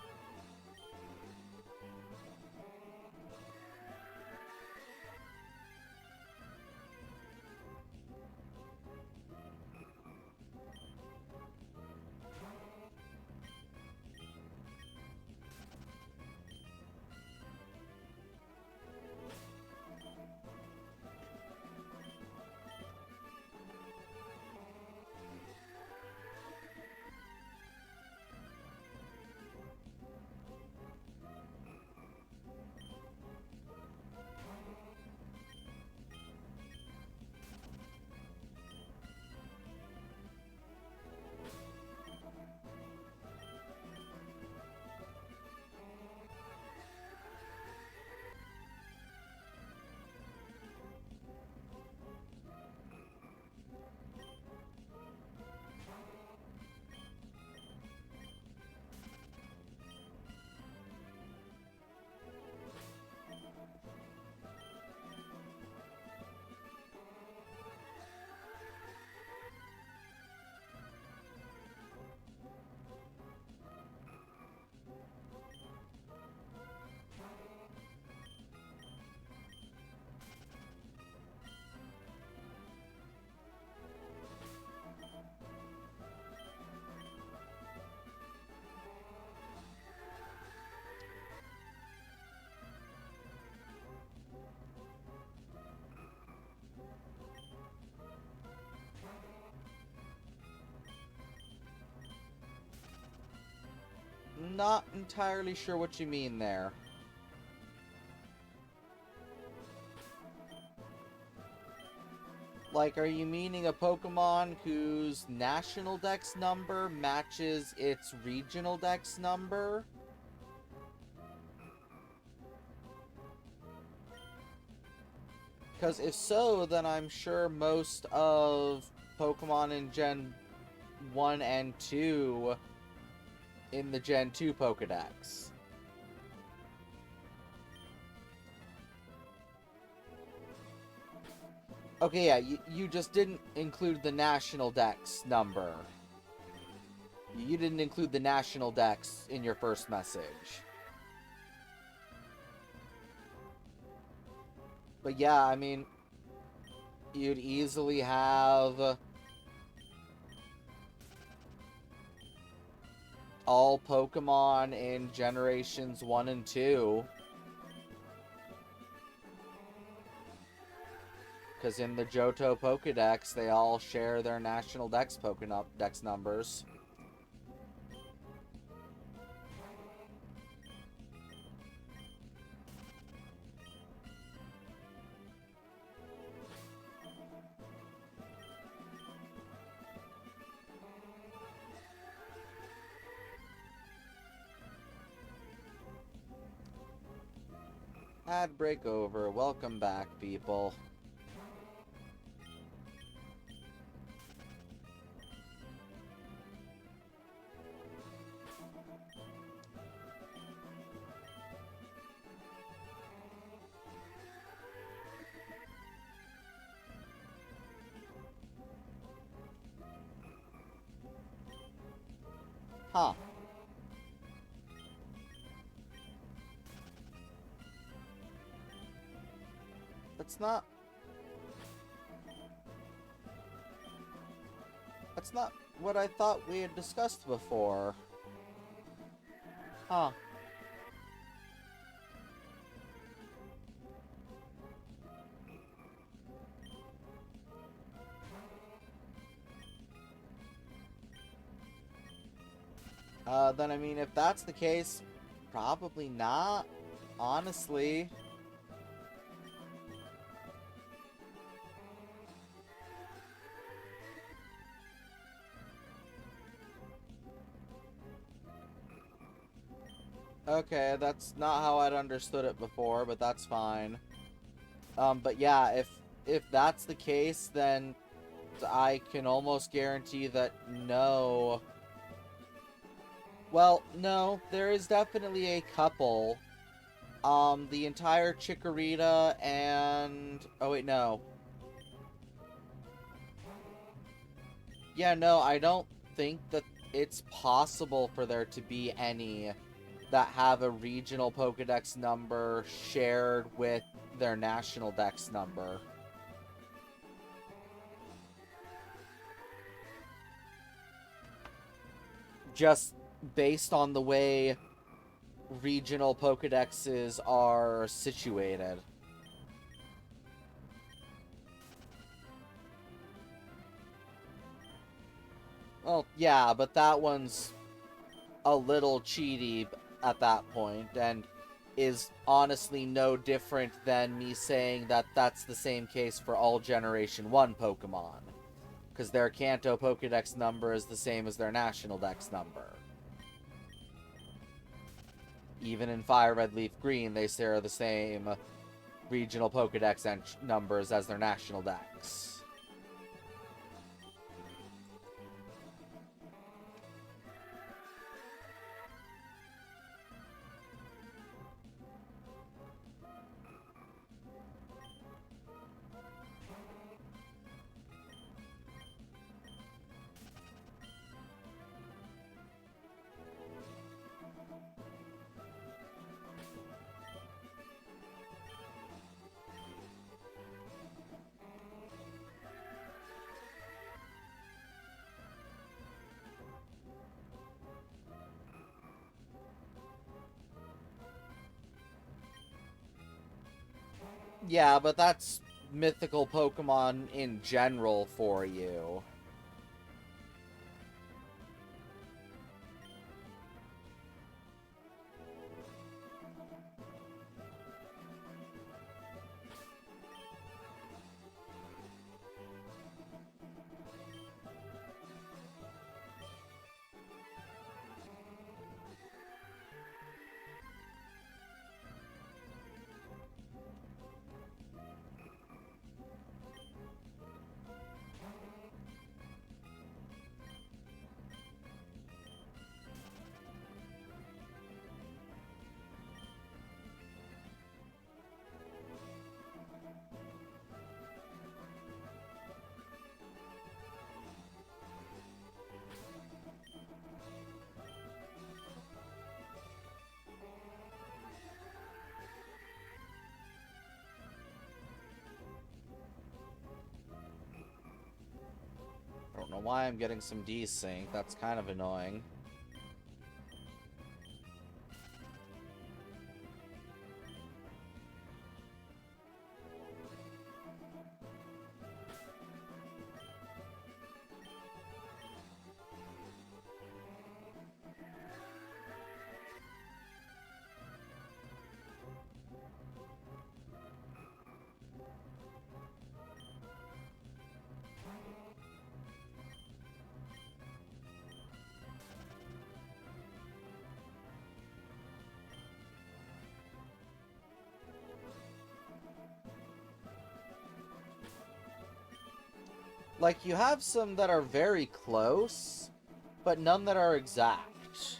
not entirely sure what you mean there. Like, are you meaning a Pokemon whose national dex number matches its regional dex number? Because if so, then I'm sure most of Pokemon in Gen 1 and 2 in the Gen 2 Pokedex. Okay, yeah, you just didn't include the national dex number. You didn't include the national dex in your first message. But yeah, I mean, you'd easily have all Pokemon in generations 1 and 2. Because in the Johto Pokedex, they all share their national dex dex numbers. Ad break over. Welcome back, people. Huh. That's not what I thought we had discussed before. Huh. Then I mean, if that's the case, probably not, honestly. Okay, that's not how I'd understood it before, but that's fine. But yeah, if that's the case, then I can almost guarantee that no. Well, no, there is definitely a couple. The entire Chikorita and... Oh, wait, no. Yeah, no, I don't think that it's possible for there to be any that have a regional Pokedex number shared with their national dex number. Just based on the way regional Pokedexes are situated. Well, yeah, but that one's a little cheaty at that point, and is honestly no different than me saying that that's the same case for all Generation 1 Pokemon. Because their Kanto Pokedex number is the same as their National Dex number. Even in Fire Red Leaf Green, they share the same regional Pokedex numbers as their National Dex. Yeah, but that's mythical Pokemon in general for you. why I'm getting some desync. That's kind of annoying. Like, you have some that are very close, but none that are exact.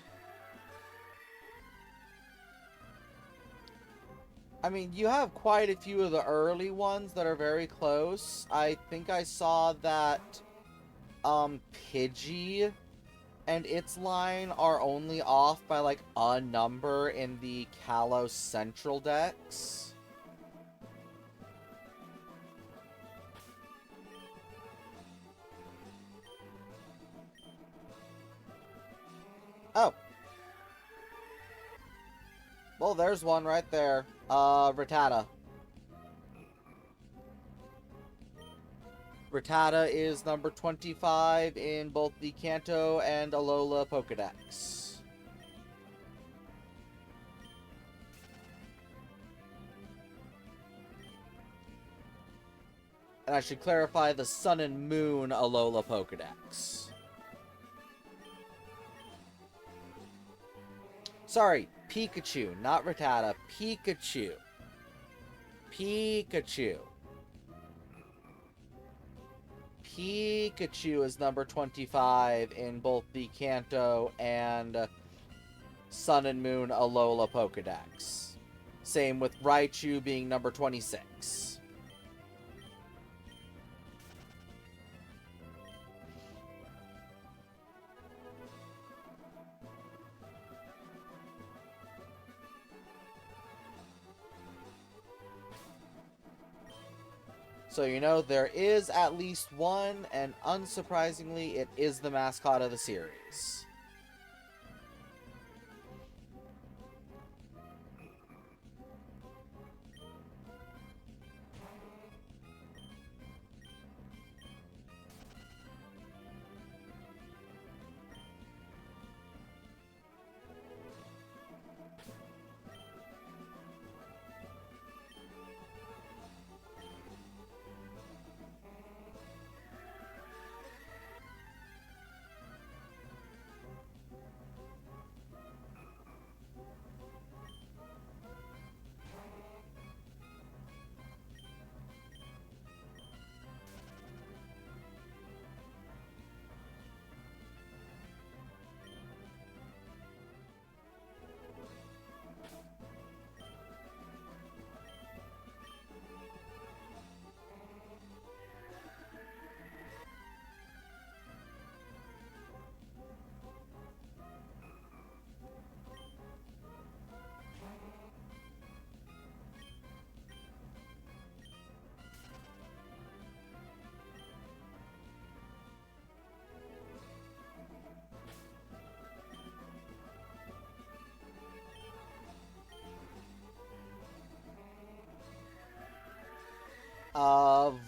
I mean, you have quite a few of the early ones that are very close. I think I saw that, Pidgey and its line are only off by, like, a number in the Kalos Central decks. Oh. Well, there's one right there. Rattata. Rattata is number 25 in both the Kanto and Alola Pokedex. And I should clarify the Sun and Moon Alola Pokedex. Sorry, Pikachu, not Rattata. Pikachu. Pikachu. Pikachu is number 25 in both the Kanto and Sun and Moon Alola Pokedex. Same with Raichu being number 26. So, you know, there is at least one, and unsurprisingly, it is the mascot of the series.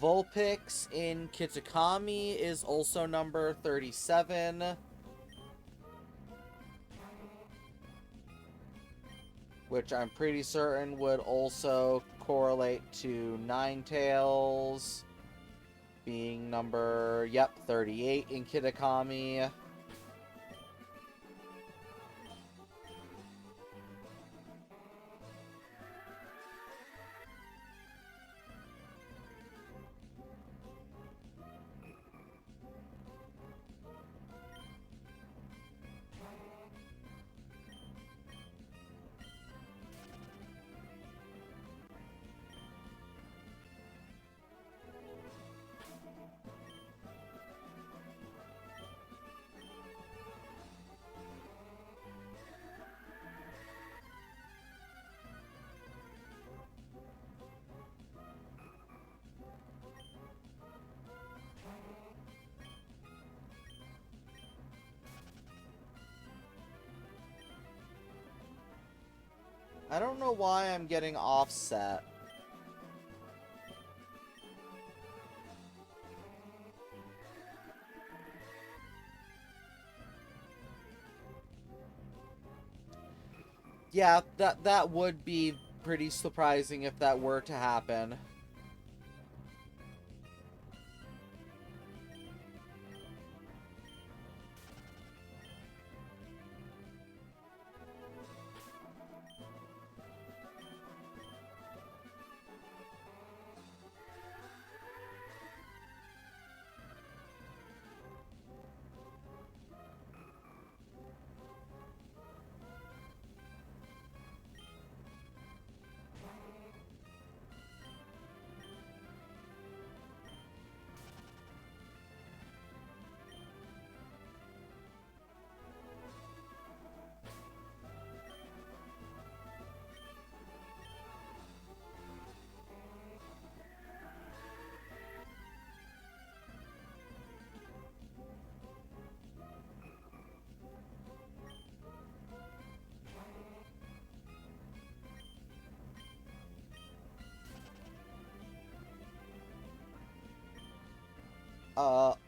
Vulpix in Kitakami is also number 37. Which I'm pretty certain would also correlate to Ninetales being number, 38 in Kitakami. I don't know why I'm getting offset. Yeah, that would be pretty surprising if that were to happen.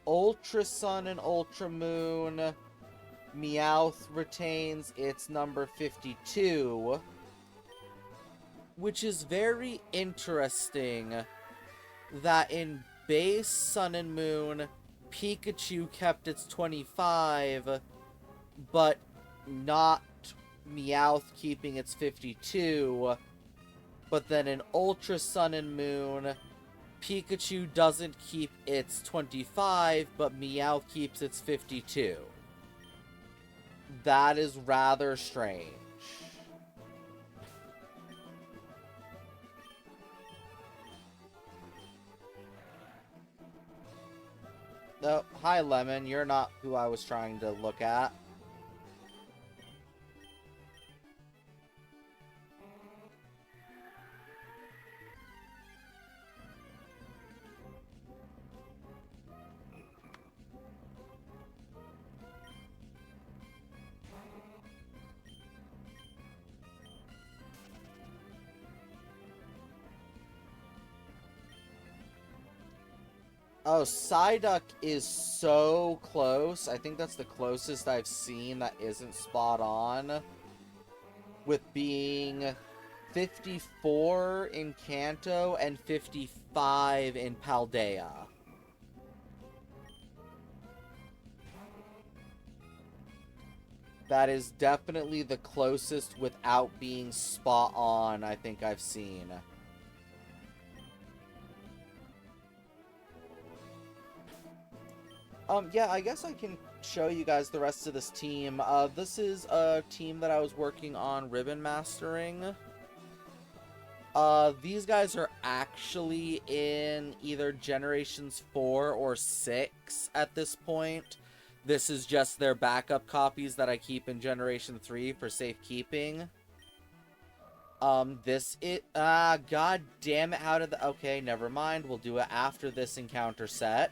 Ultra Sun and Ultra Moon, Meowth retains its number 52, which is very interesting that in base Sun and Moon, Pikachu kept its 25, but not Meowth keeping its 52, but then in Ultra Sun and Moon, Pikachu doesn't keep its 25, but Meowth keeps its 52. That is rather strange. Oh, hi Lemon, you're not who I was trying to look at. Oh, Psyduck is so close. I think that's the closest I've seen that isn't spot on. With being 54 in Kanto and 55 in Paldea. That is definitely the closest without being spot on I think I've seen. Yeah, I guess I can show you guys the rest of this team. This is a team that I was working on ribbon mastering. These guys are actually in either Generations 4 or 6 at this point. This is just their backup copies that I keep in Generation 3 for safekeeping. God damn it, how did the... Okay, never mind. We'll do it after this encounter set.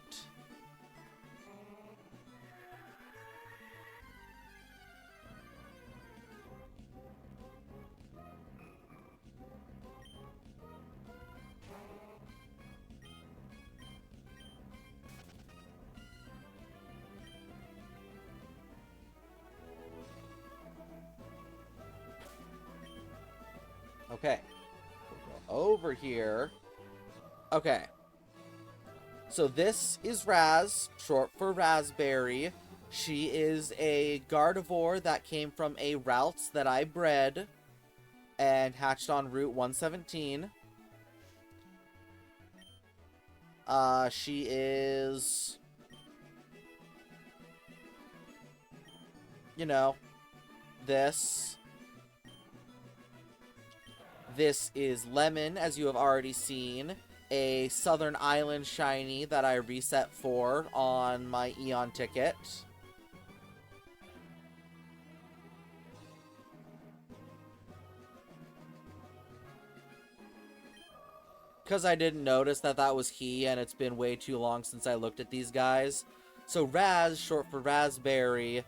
Okay. We'll go over here. Okay. So this is Raz, short for Raspberry. She is a Gardevoir that came from a Routes that I bred and hatched on Route 117. She is... You know, this... This is Lemon, as you have already seen, a Southern Island shiny that I reset for on my Eon ticket. Because I didn't notice that that was he, and it's been way too long since I looked at these guys. So Raz, short for Raspberry,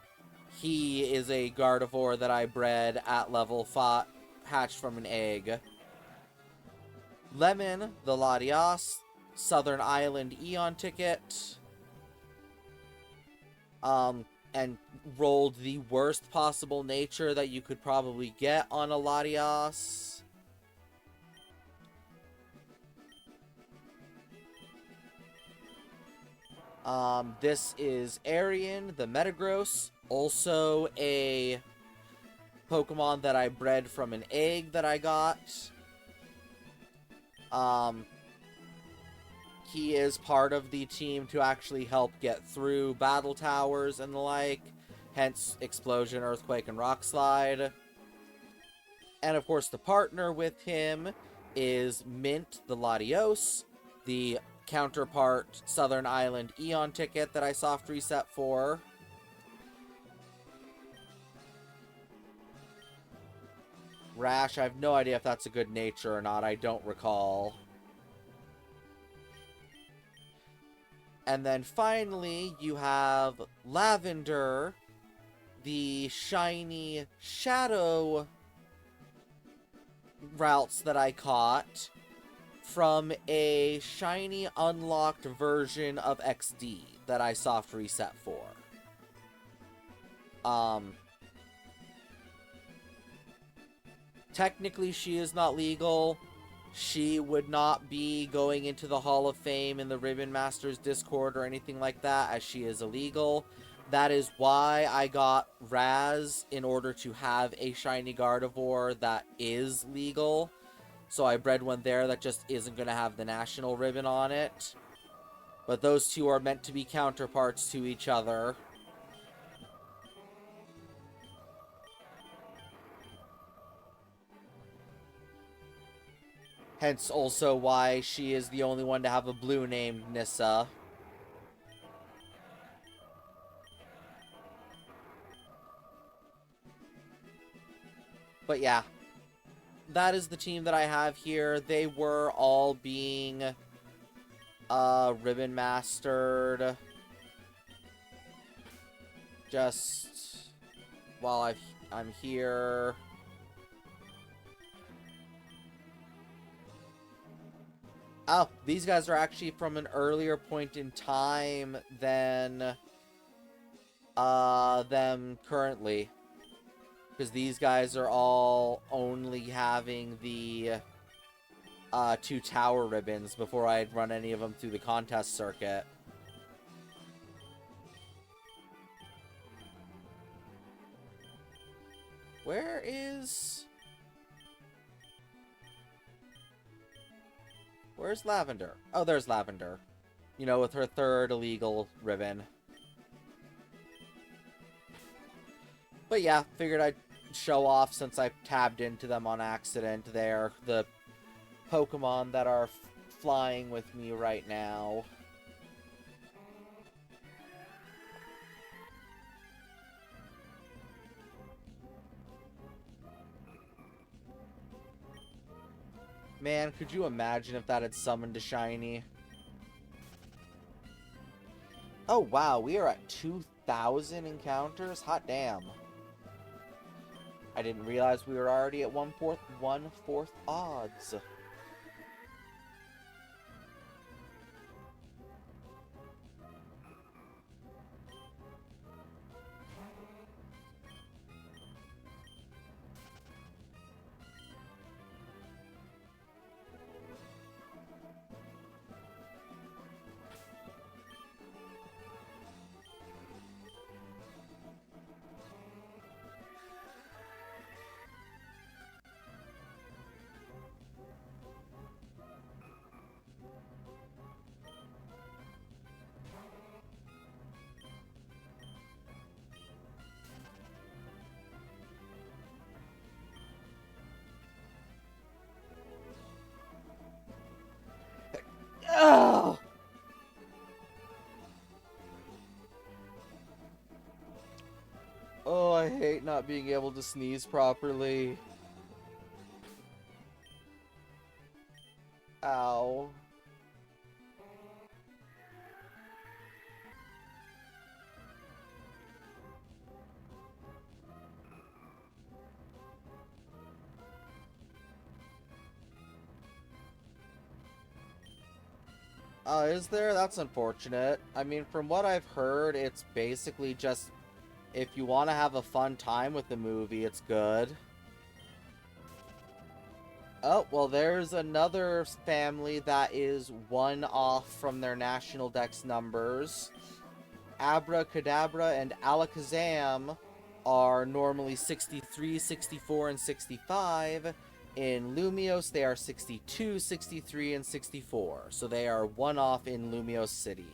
he is a Gardevoir that I bred at level 5, hatched from an egg. Lemon, the Latias, Southern Island Eon ticket. And rolled the worst possible nature that you could probably get on a Latias. This is Arian, the Metagross, also a Pokemon that I bred from an egg that I got. He is part of the team to actually help get through battle towers and the like, hence Explosion, Earthquake, and Rock Slide. And of course, the partner with him is Mint, the Latios, the counterpart Southern Island Eon ticket that I soft reset for. Rash, I have no idea if that's a good nature or not. I don't recall. And then finally, you have Lavender, the shiny Shadow routes that I caught from a shiny unlocked version of XD that I soft reset for. Technically, she is not legal. She would not be going into the Hall of Fame in the Ribbon Masters Discord or anything like that, as she is illegal. That is why I got Raz, in order to have a shiny Gardevoir that is legal. So I bred one there that just isn't going to have the national ribbon on it. But those two are meant to be counterparts to each other. Hence also why she is the only one to have a blue named Nissa. But yeah, that is the team that I have here. They were all being ribbon mastered just while I'm here. Oh, these guys are actually from an earlier point in time than them currently. Because these guys are all only having the 2 tower ribbons before I'd run any of them through the contest circuit. Where's Lavender? Oh, there's Lavender. You know, with her 3rd illegal ribbon. But yeah, figured I'd show off since I tabbed into them on accident there. The Pokemon that are flying with me right now. Man, could you imagine if that had summoned a shiny? Oh wow, we are at 2,000 encounters? Hot damn. I didn't realize we were already at 1/4 odds. Oh! Oh, I hate not being able to sneeze properly. Ow. Is there? That's unfortunate. I mean, from what I've heard, it's basically just if you want to have a fun time with the movie, it's good. Oh, well, there's another family that is one off from their national dex numbers. Abracadabra and Alakazam are normally 63, 64, and 65. In Lumios, they are 62, 63, and 64. So they are one off in Lumios City.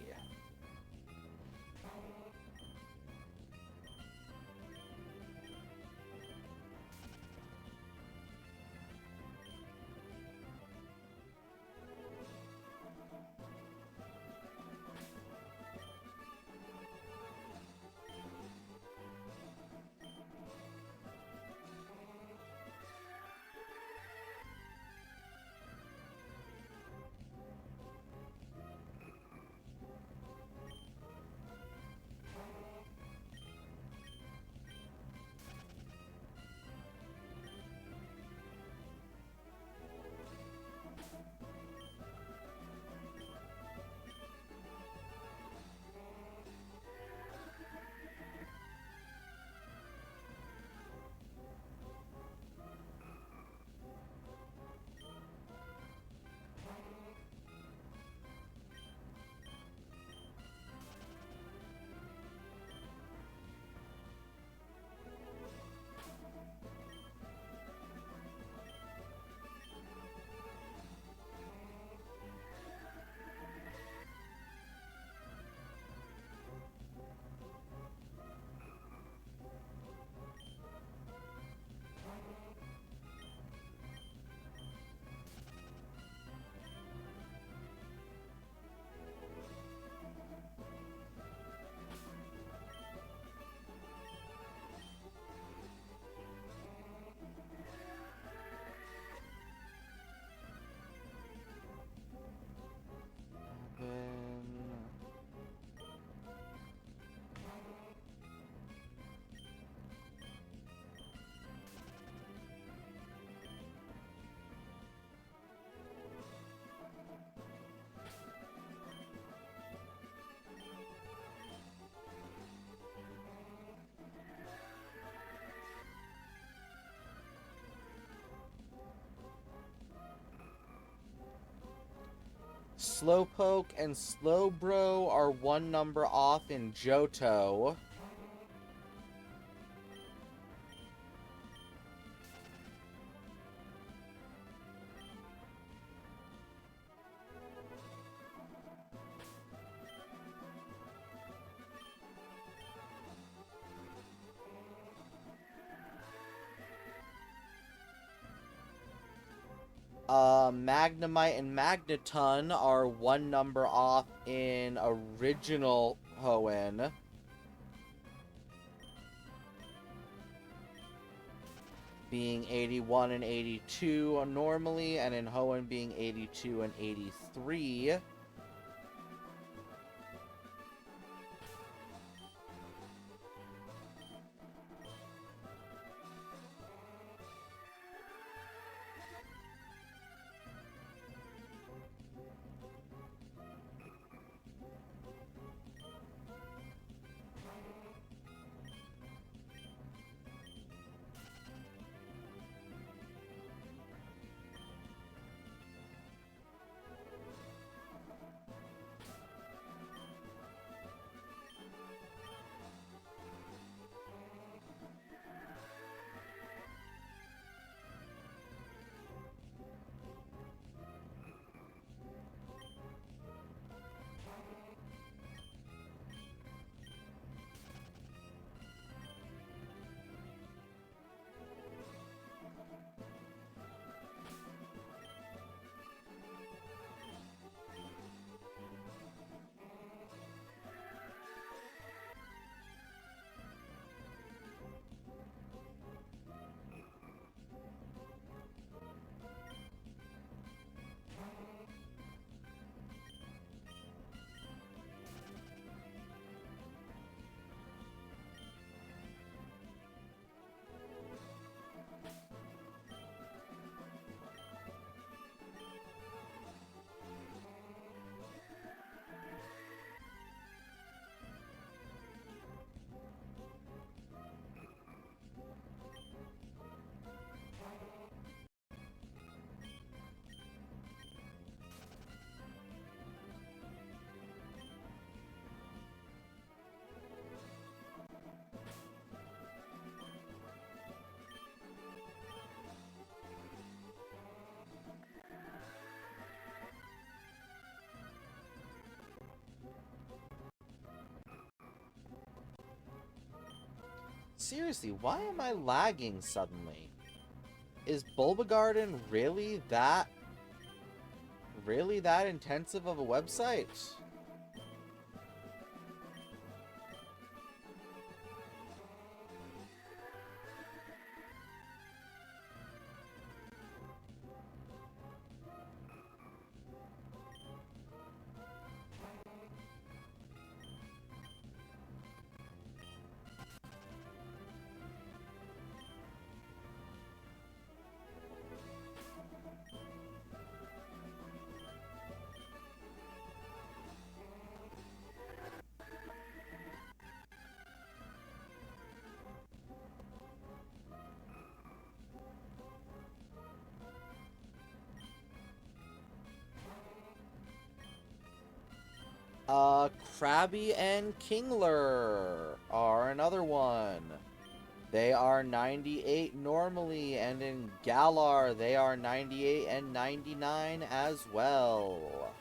Slowpoke and Slowbro are one number off in Johto. Magnemite and Magneton are one number off in original Hoenn. Being 81 and 82 normally, and in Hoenn being 82 and 83. seriously, why am I lagging suddenly? Is Bulbagarden really that intensive of a website? Krabby and Kingler are another one. They are 98 normally, and in Galar, they are 98 and 99 as well.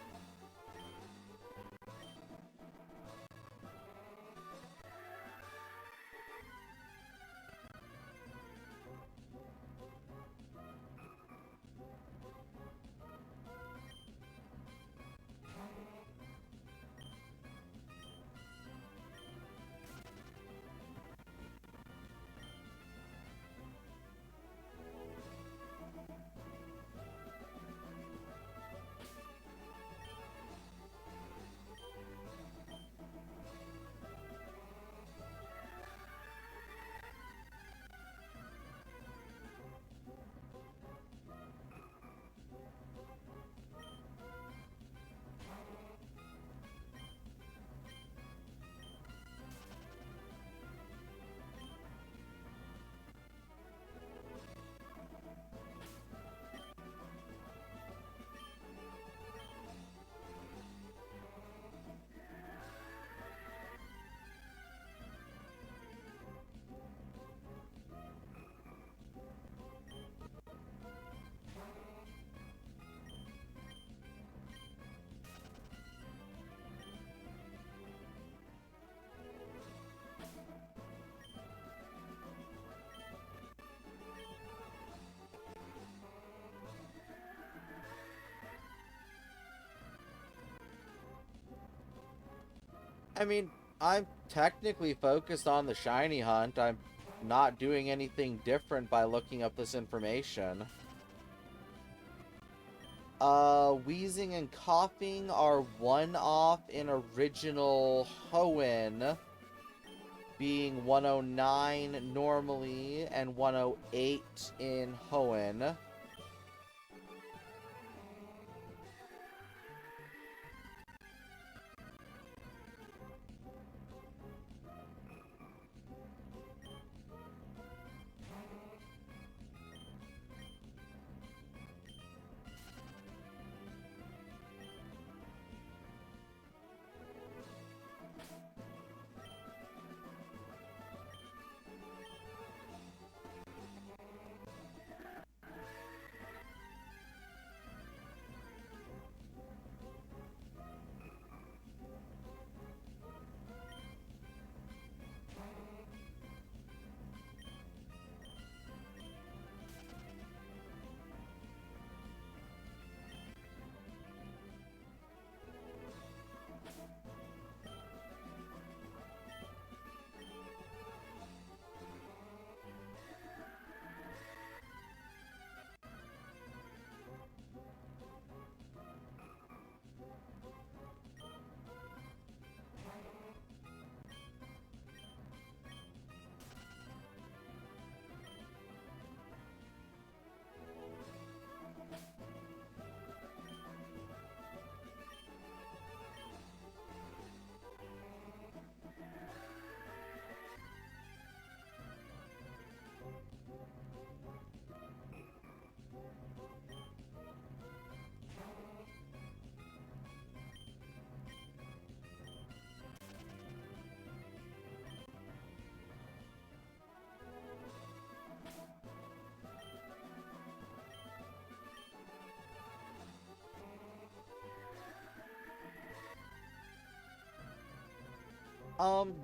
I mean, I'm technically focused on the shiny hunt. I'm not doing anything different by looking up this information. Wheezing and coughing are one off in original Hoenn, being 109 normally and 108 in Hoenn.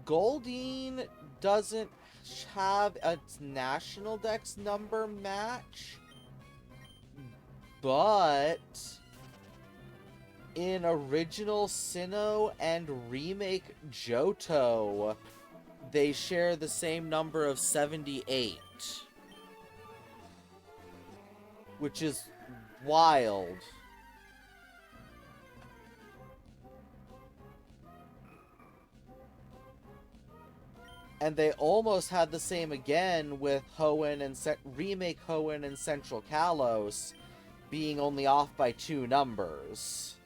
Goldeen doesn't have a national dex number match, but in original Sinnoh and remake Johto, they share the same number of 78, which is wild. And they almost had the same again with Hoenn and remake Hoenn and Central Kalos being only off by 2 numbers.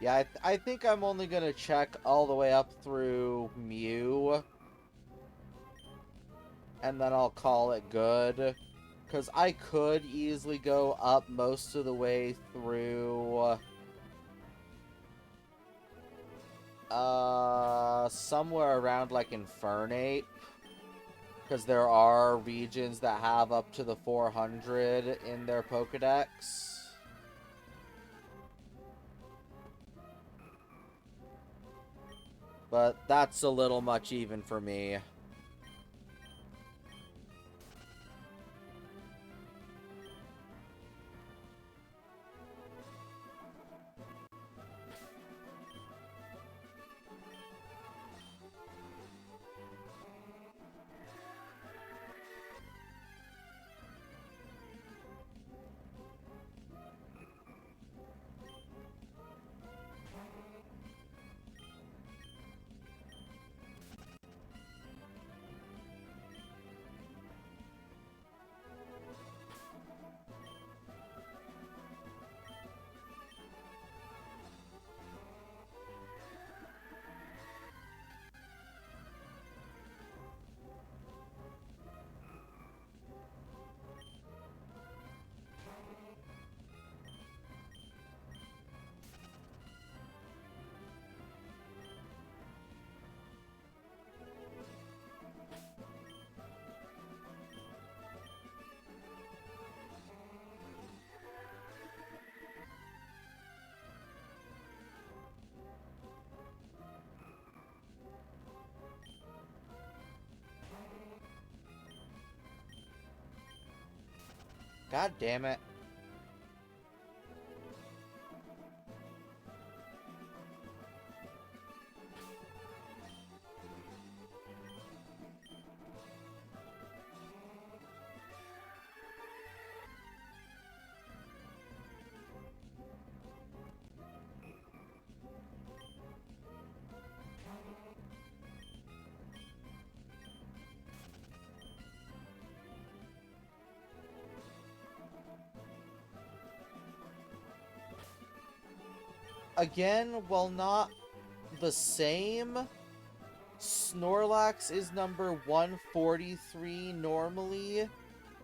Yeah, I think I'm only gonna check all the way up through Mew, and then I'll call it good. Because I could easily go up most of the way through somewhere around like Infernape. Because there are regions that have up to the 400 in their Pokedex. But that's a little much even for me. God damn it. Again, while not the same, Snorlax is number 143 normally,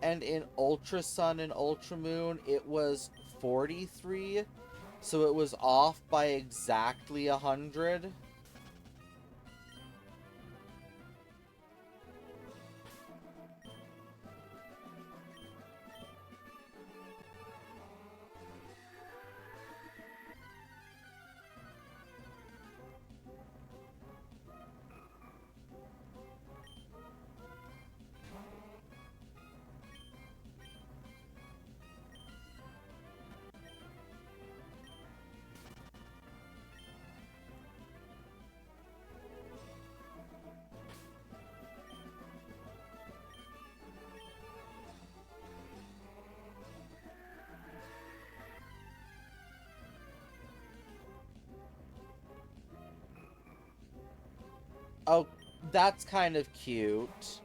and in Ultra Sun and Ultra Moon it was 43, so it was off by exactly 100. Oh, that's kind of cute.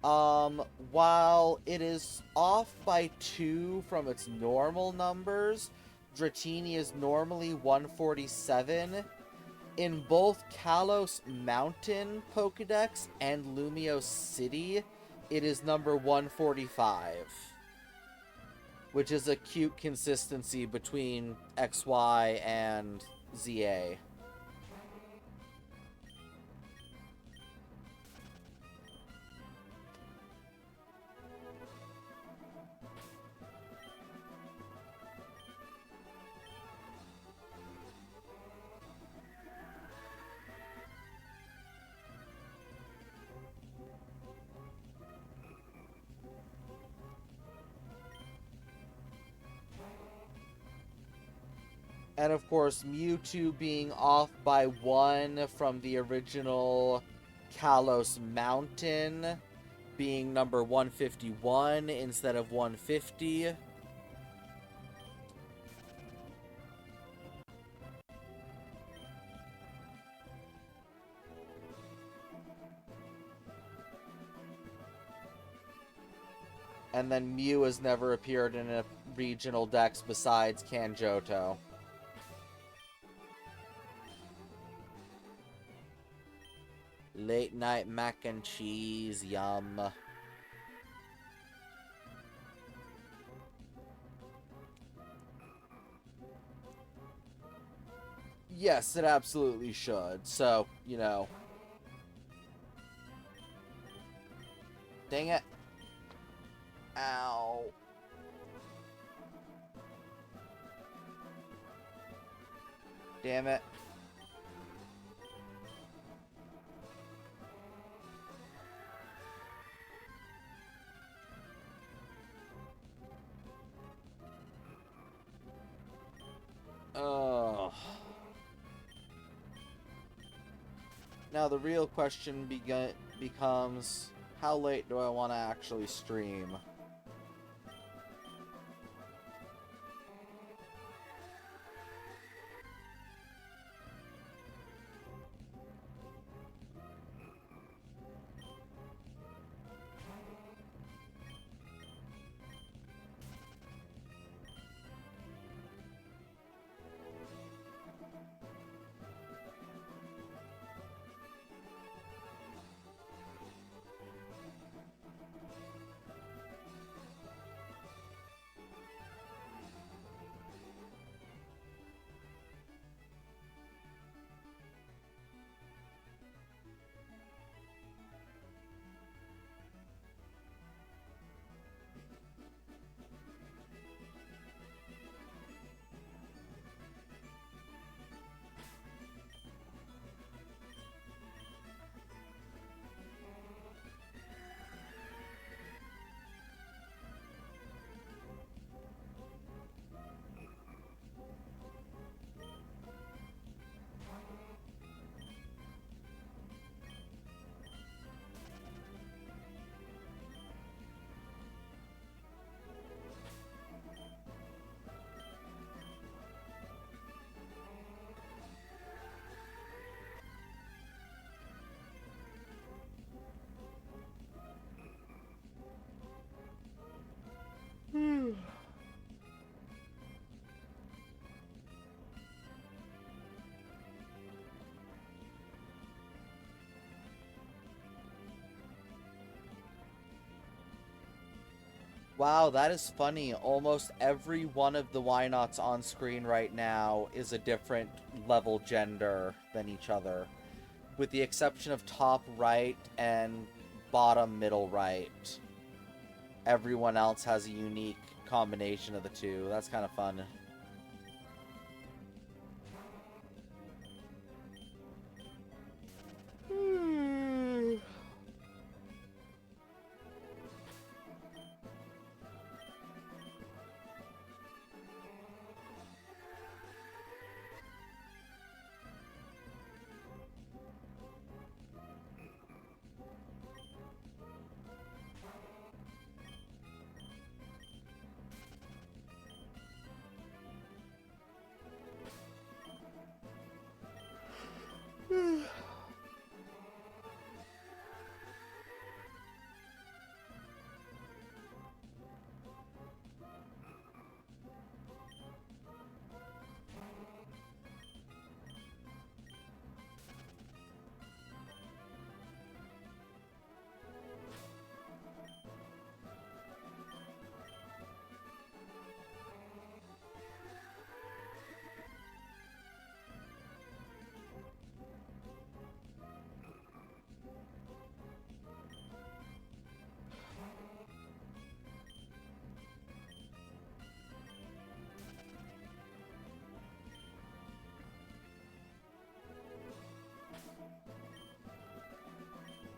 While it is off by 2 from its normal numbers, Dratini is normally 147. In both Kalos Mountain Pokedex and Lumio City, it is number 145. Which is a cute consistency between XY and ZA. And of course, Mewtwo being off by 1 from the original Kalos Mountain, being number 151 instead of 150. And then Mew has never appeared in a regional dex besides Kanjoto. Late night mac and cheese, yum. Yes, it absolutely should. So, you know. Dang it. Ow. Damn it. Ugh. Now the real question becomes, how late do I want to actually stream? Wow, that is funny. Almost every one of the Wynauts on screen right now is a different level gender than each other, with the exception of top right and bottom middle right. Everyone else has a unique combination of the two. That's kind of fun.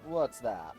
What's that?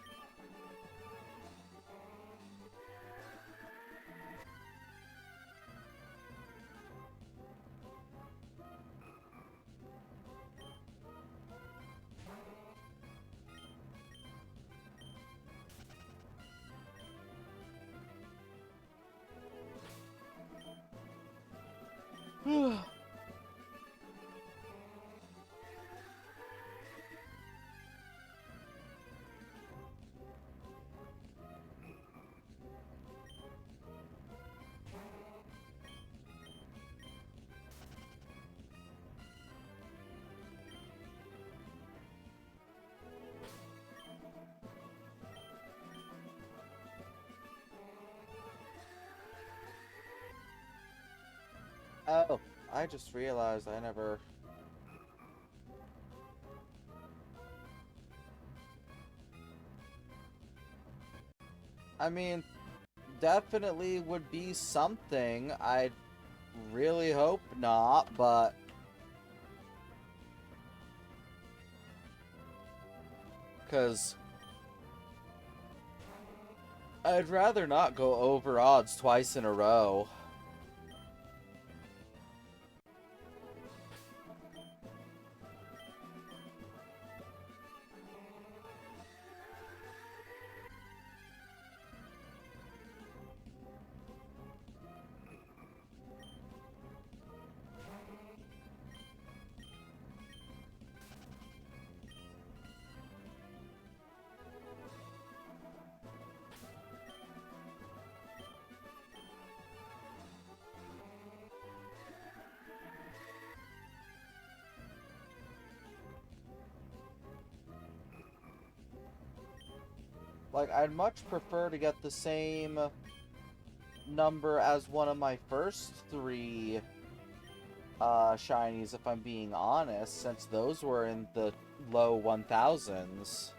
Oh, I just realized I never... I mean, definitely would be something. I really hope not, but... Because... I'd rather not go over odds twice in a row. Like, I'd much prefer to get the same number as one of my first three shinies, if I'm being honest, since those were in the low 1000s.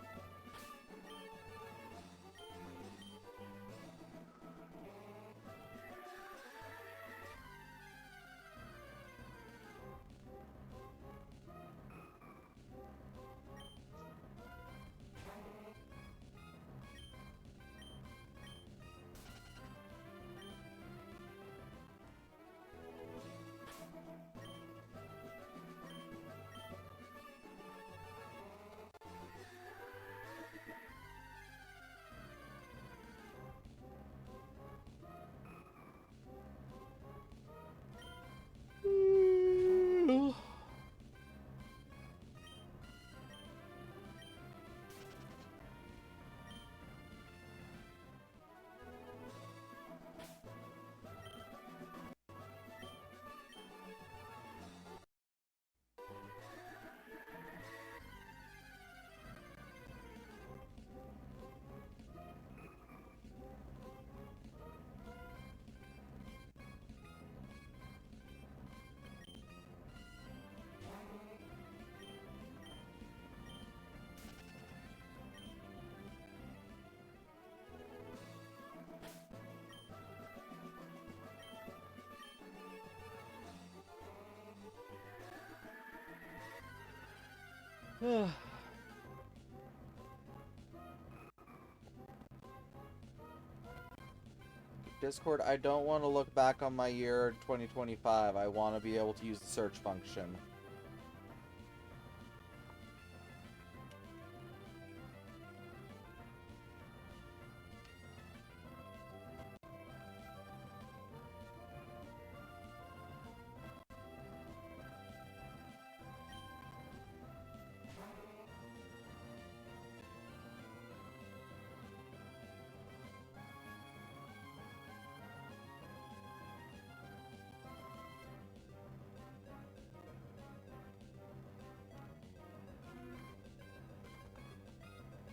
Discord, I don't want to look back on my year 2025. I want to be able to use the search function.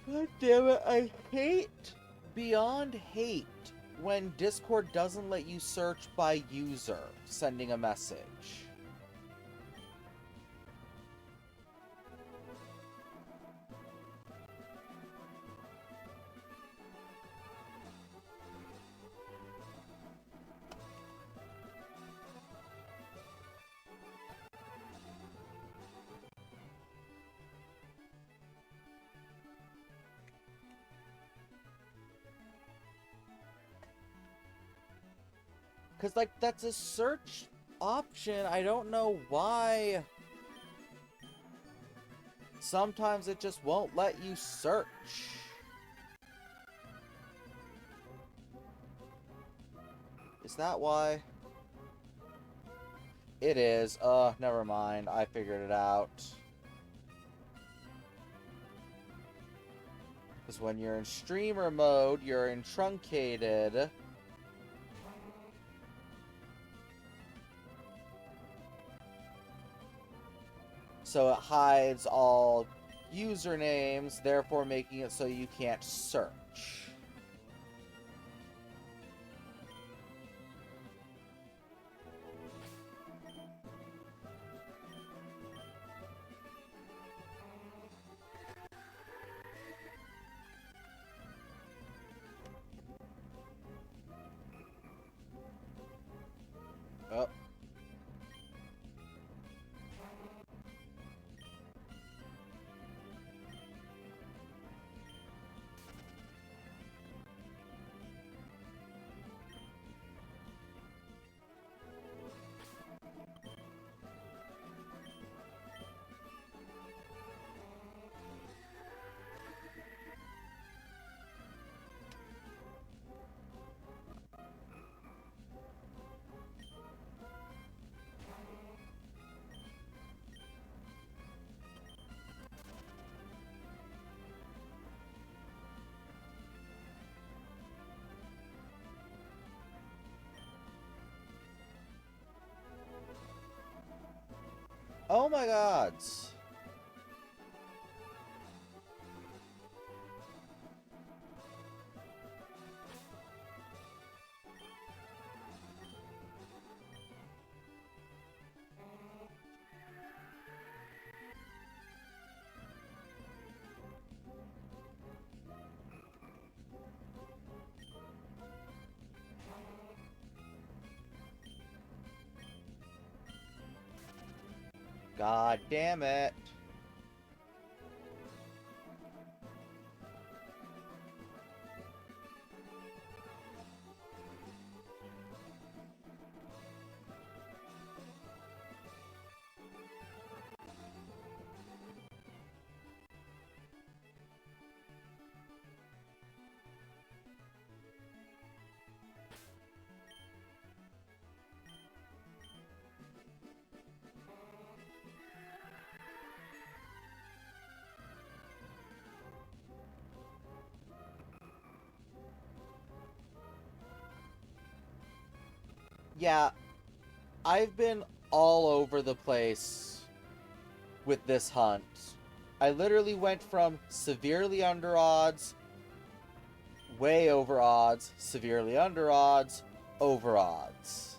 God damn it, I hate beyond hate when Discord doesn't let you search by user sending a message. Because, like, that's a search option. I don't know why. Sometimes it just won't let you search. Is that why? It is. Never mind. I figured it out. Because when you're in streamer mode, you're in truncated. So it hides all usernames, therefore making it so you can't search. Oh. Oh my gods. God damn it. Yeah, I've been all over the place with this hunt. I literally went from severely under odds, way over odds, severely under odds, over odds.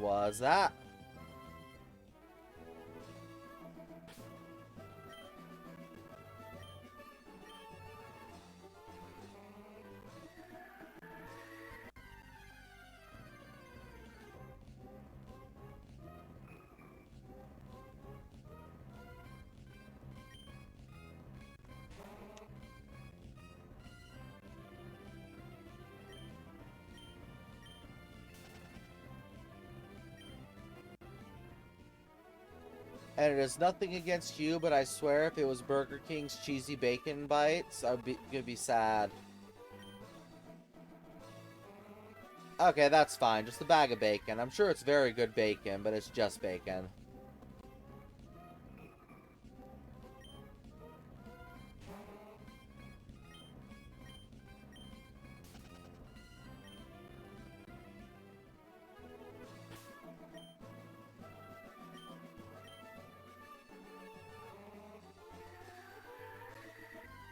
was that? And it is nothing against you, but I swear if it was Burger King's cheesy bacon bites, gonna be sad. Okay, that's fine. Just a bag of bacon. I'm sure it's very good bacon, but it's just bacon.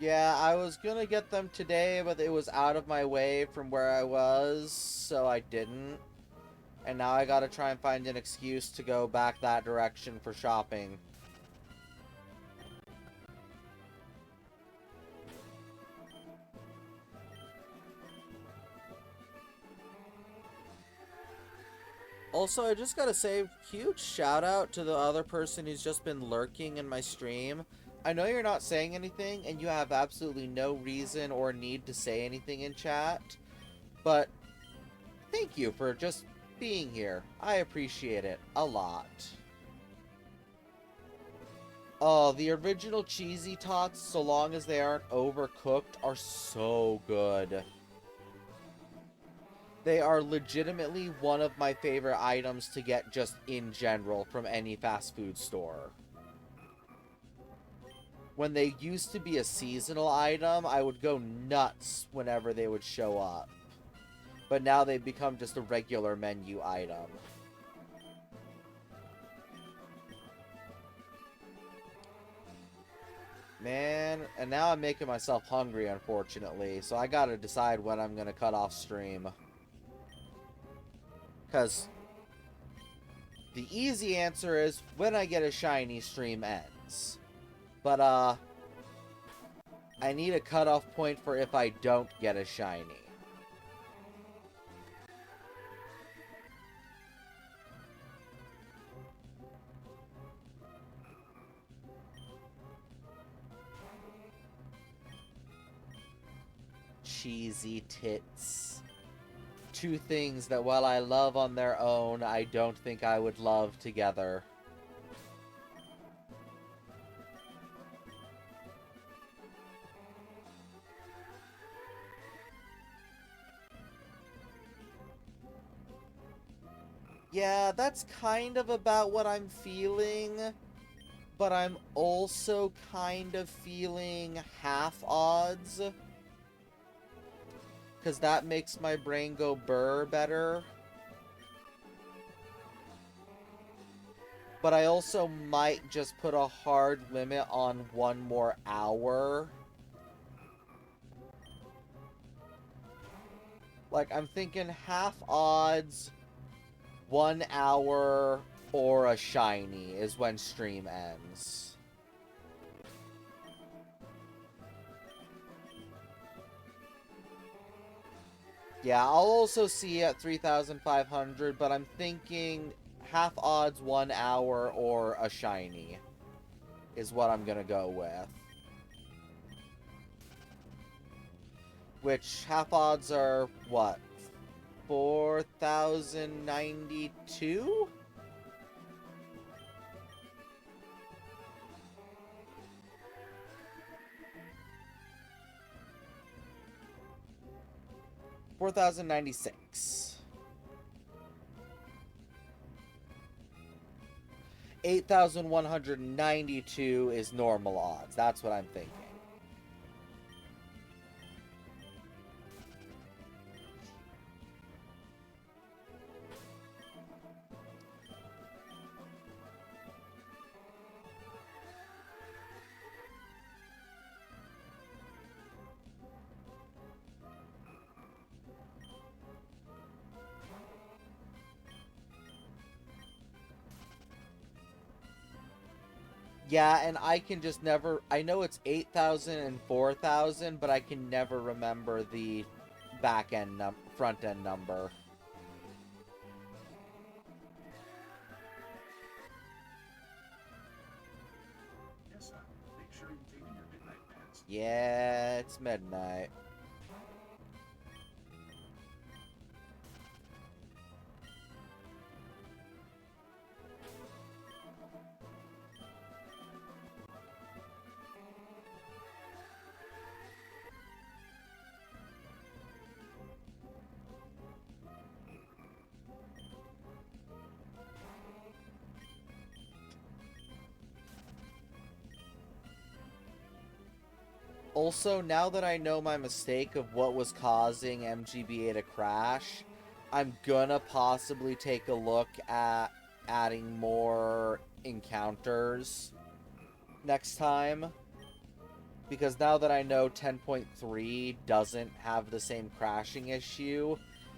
Yeah, I was gonna get them today, but it was out of my way from where I was, so I didn't. And now I gotta try and find an excuse to go back that direction for shopping. Also, I just gotta say, huge shout out to the other person who's just been lurking in my stream. I know you're not saying anything, and you have absolutely no reason or need to say anything in chat, but thank you for just being here. I appreciate it a lot. Oh, the original cheesy tots, so long as they aren't overcooked, are so good. They are legitimately one of my favorite items to get just in general from any fast food store. When they used to be a seasonal item, I would go nuts whenever they would show up. But now they've become just a regular menu item. Man, and now I'm making myself hungry, unfortunately, so I gotta decide when I'm gonna cut off stream. Because the easy answer is when I get a shiny, stream ends. But, I need a cutoff point for if I don't get a shiny. Cheesy tits. Two things that while I love on their own, I don't think I would love together. Yeah, that's kind of about what I'm feeling, but I'm also kind of feeling half odds. Because that makes my brain go burr better. But I also might just put a hard limit on 1 more hour. Like, I'm thinking half odds, 1 hour, or a shiny is when stream ends. Yeah, I'll also see at 3,500, but I'm thinking half odds 1 hour or a shiny is what I'm gonna go with. Which half odds are what? 4,092? $4,096. 8,192 is normal odds. That's what I'm thinking. Yeah, and I can just never... I know it's 8,000 and 4,000, but I can never remember the front end number. Yeah, it's midnight. Also, now that I know my mistake of what was causing MGBA to crash, I'm gonna possibly take a look at adding more encounters next time. Because now that I know 10.3 doesn't have the same crashing issue,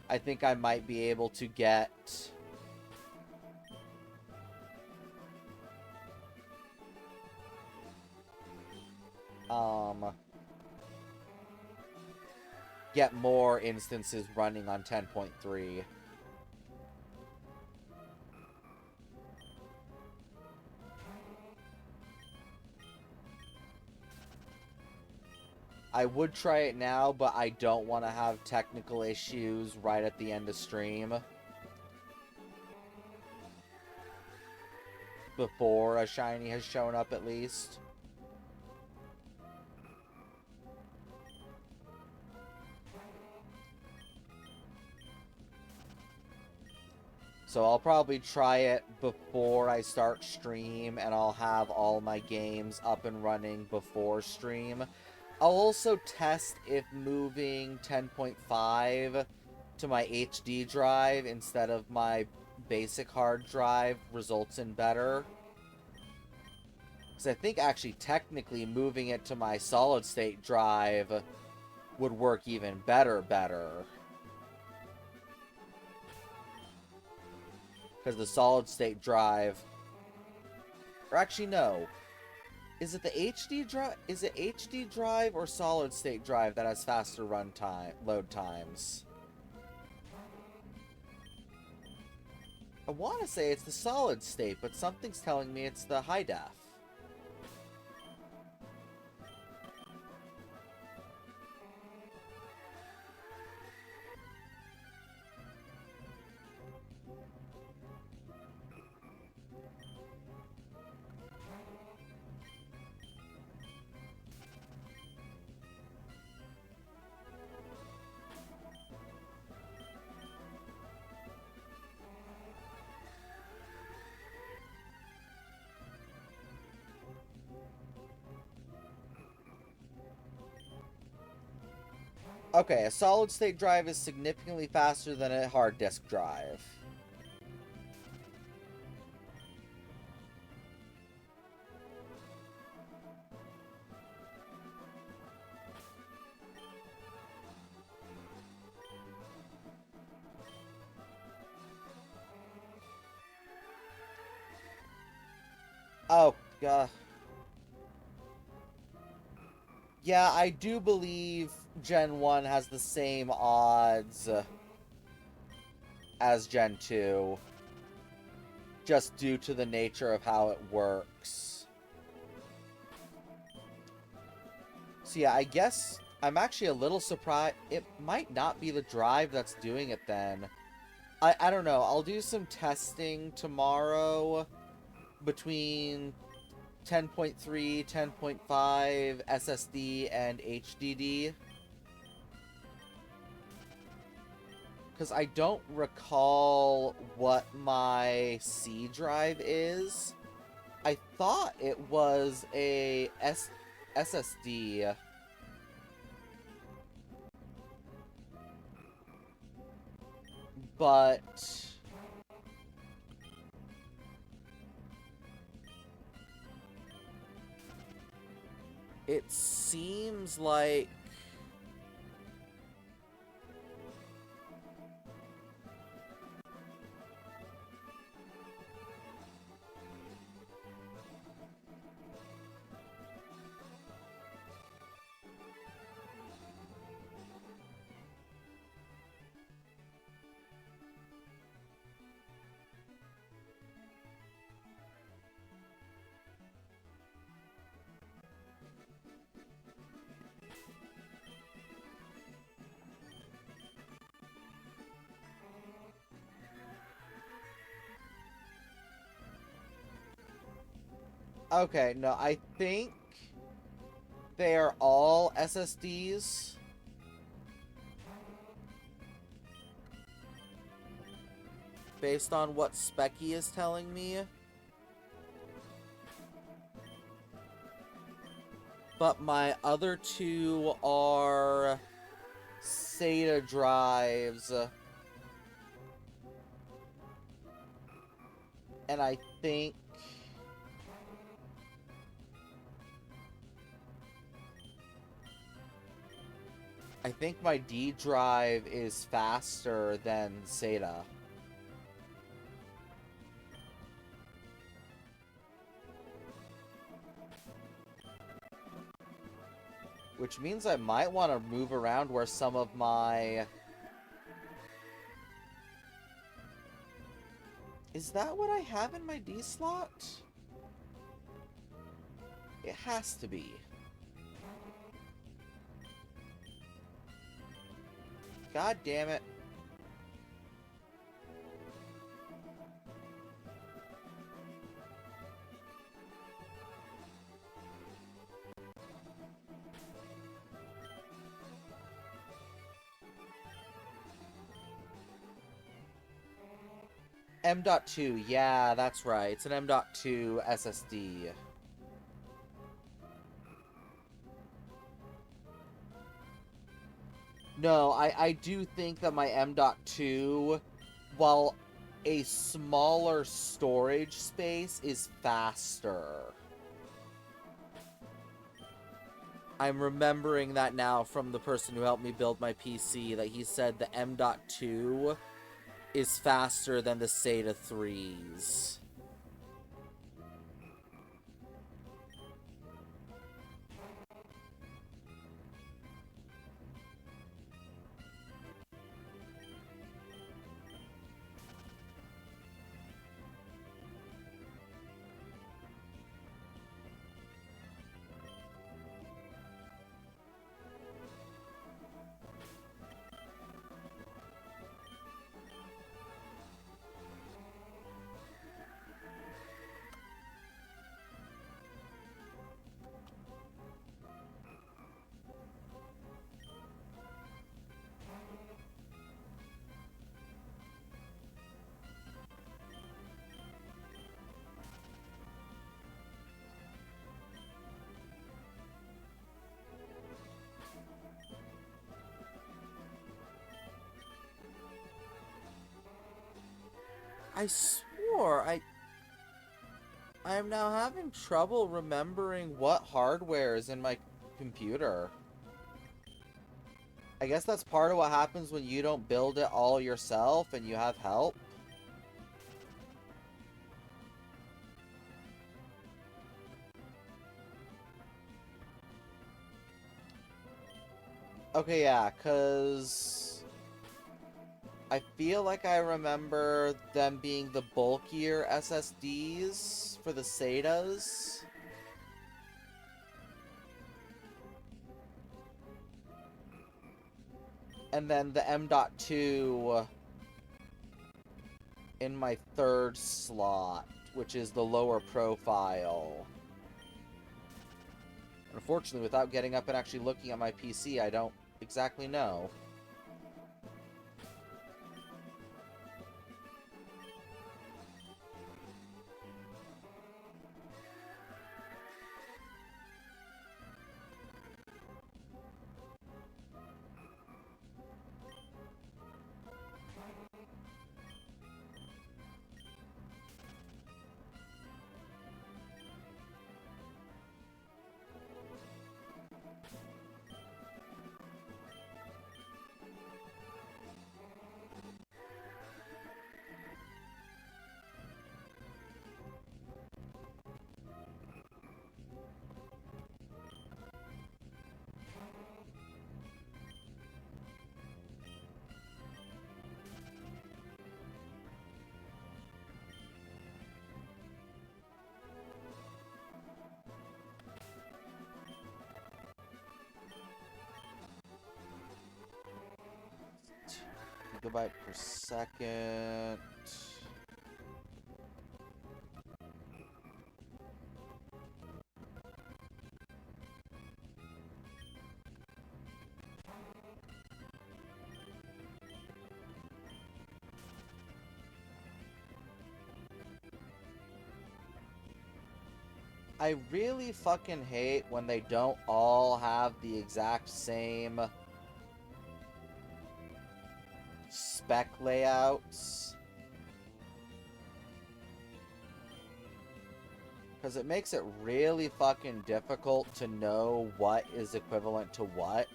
I think I might be able to get... get more instances running on 10.3. I would try it now, but I don't want to have technical issues right at the end of stream. Before a shiny has shown up, at least. So I'll probably try it before I start stream, and I'll have all my games up and running before stream. I'll also test if moving 10.5 to my HD drive instead of my basic hard drive results in better. Because I think actually technically moving it to my solid state drive would work even better. Because the solid state drive... Or actually, no. Is it the HD drive? Is it HD drive or solid state drive that has faster load times? I want to say it's the solid state, but something's telling me it's the high def. Okay, a solid state drive is significantly faster than a hard disk drive. Oh, God. Yeah, I do believe Gen 1 has the same odds as Gen 2. Just due to the nature of how it works. So yeah, I guess I'm actually a little surprised. It might not be the drive that's doing it then. I don't know. I'll do some testing tomorrow between 10.3, 10.5, SSD, and HDD. Because I don't recall what my C drive is. I thought it was a SSD. But it seems like Okay, no, I think they are all SSDs. Based on what Specky is telling me. But my other two are SATA drives. And I think... my D drive is faster than SATA. Which means I might want to move around where some of my... Is that what I have in my D slot? It has to be. God damn it. M.2, yeah, that's right. It's an M.2 SSD. No, I do think that my M.2, while a smaller storage space, is faster. I'm remembering that now from the person who helped me build my PC, that he said the M.2 is faster than the SATA 3s. I swore I am now having trouble remembering what hardware is in my computer. I guess that's part of what happens when you don't build it all yourself and you have help. Okay, yeah, because I feel like I remember them being the bulkier SSDs for the SATAs. And then the M.2 in my third slot, which is the lower profile. Unfortunately, without getting up and actually looking at my PC, I don't exactly know. Gigabyte per second. I really fucking hate when they don't all have the exact same spec layouts. Because it makes it really fucking difficult to know what is equivalent to what.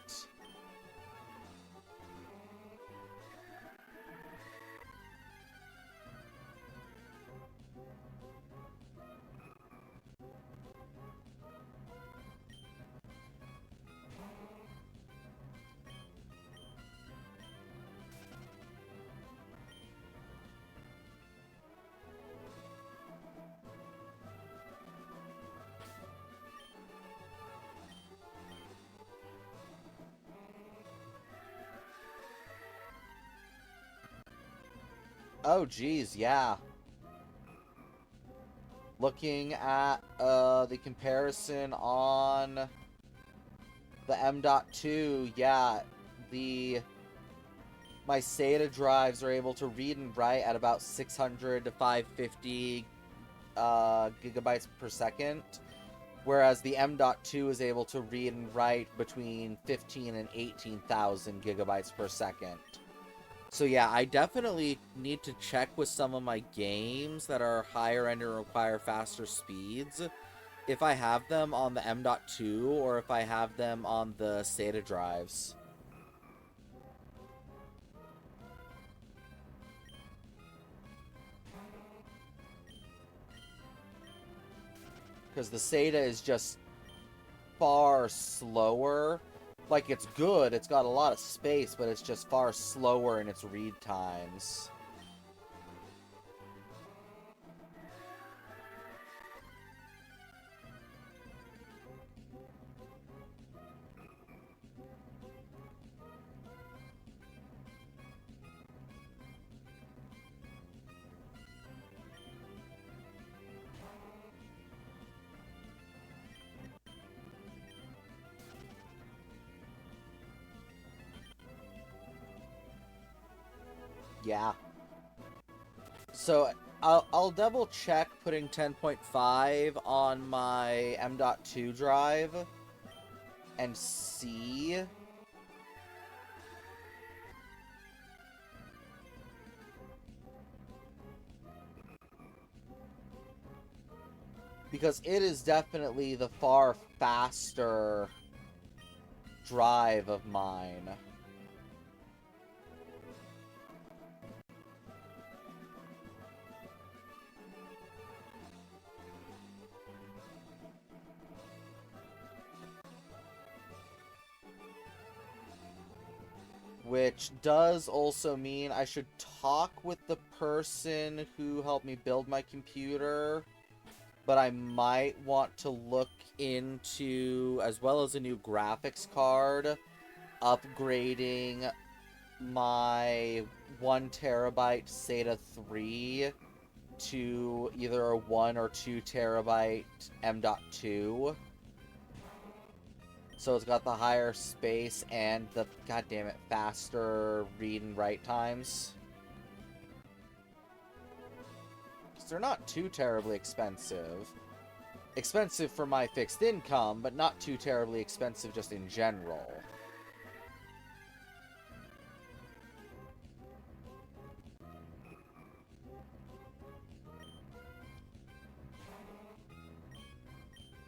Oh, geez, yeah. Looking at the comparison on the M.2, yeah, my SATA drives are able to read and write at about 600 to 550 gigabytes per second, whereas the M.2 is able to read and write between 15 and 18,000 gigabytes per second. So yeah, I definitely need to check with some of my games that are higher end and require faster speeds, if I have them on the M.2 or if I have them on the SATA drives. Because the SATA is just far slower. Like, it's good, it's got a lot of space, but it's just far slower in its read times. Yeah. So, I'll double check putting 10.5 on my M.2 drive and see. Because it is definitely the far faster drive of mine. Which does also mean I should talk with the person who helped me build my computer. But I might want to look into, as well as a new graphics card, upgrading my 1 terabyte SATA 3 to either a 1 or 2 terabyte M.2. So it's got the higher space and the, goddammit, faster read and write times. Because they're not too terribly expensive. Expensive for my fixed income, but not too terribly expensive just in general.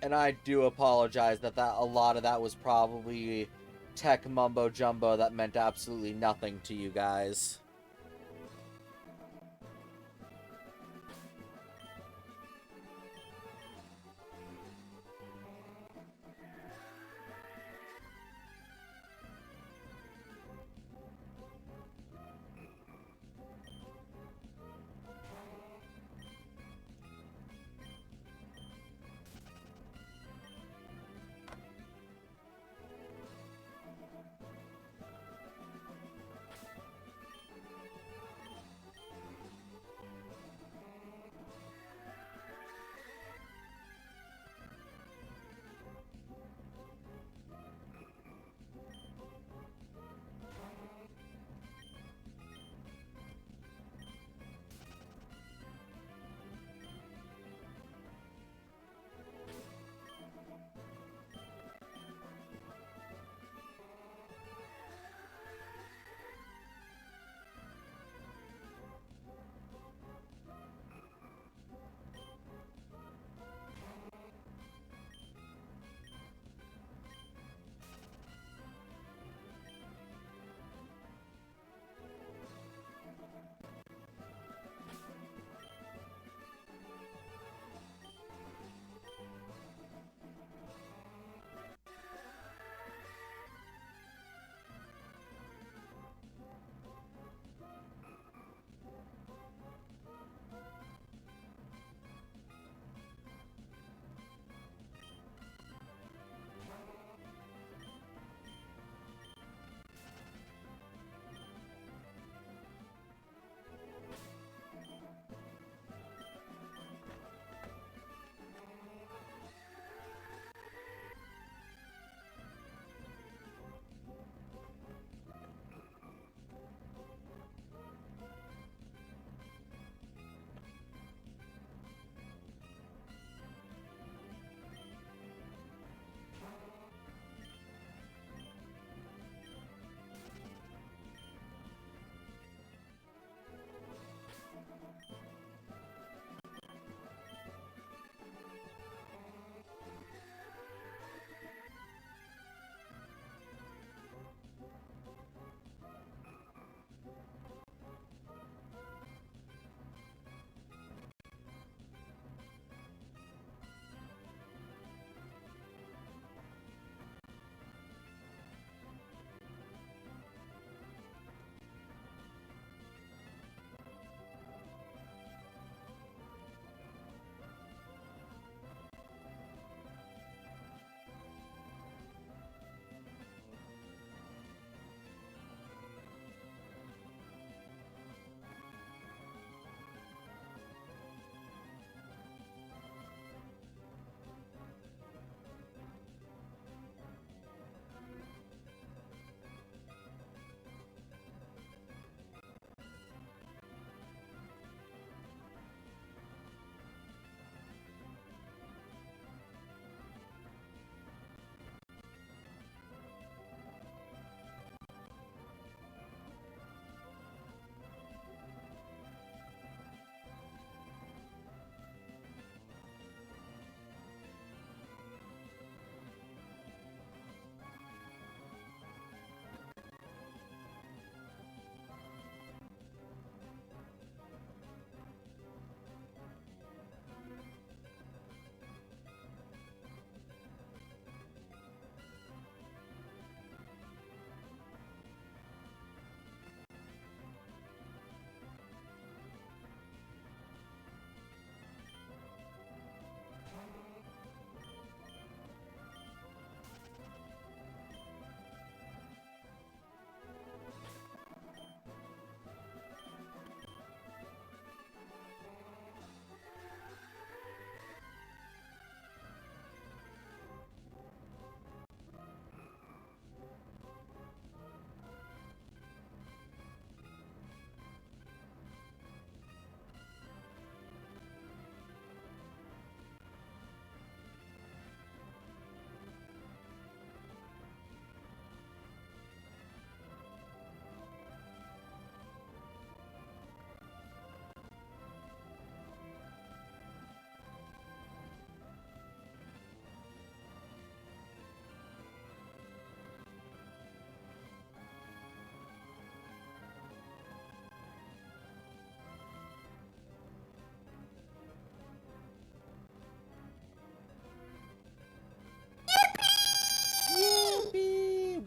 And I do apologize that a lot of that was probably tech mumbo jumbo that meant absolutely nothing to you guys.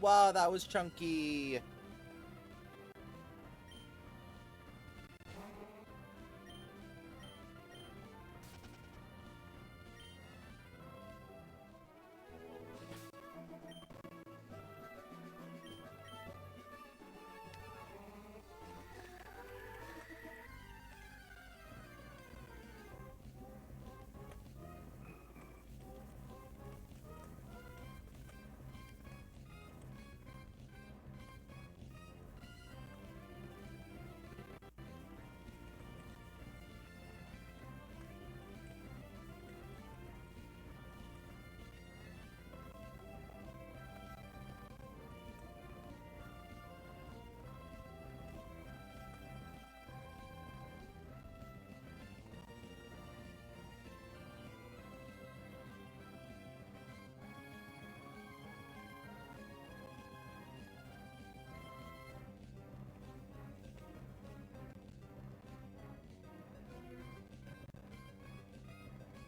Wow, that was chunky.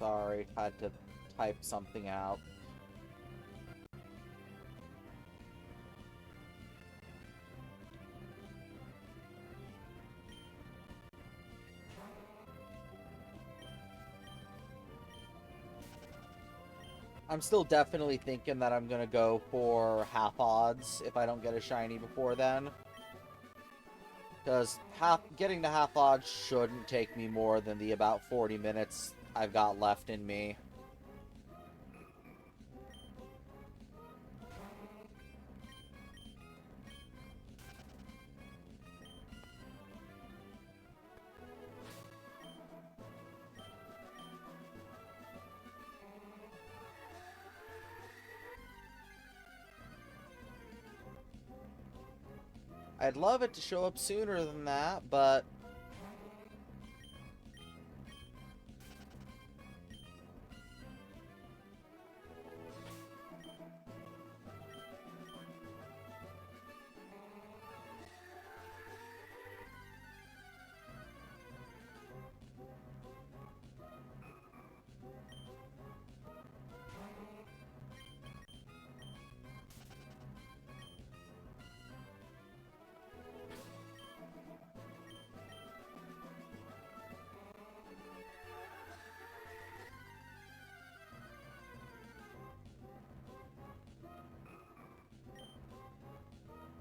Sorry, had to type something out. I'm still definitely thinking that I'm gonna go for half odds if I don't get a shiny before then. Because getting to half odds shouldn't take me more than the about 40 minutes I've got left in me. I'd love it to show up sooner than that, but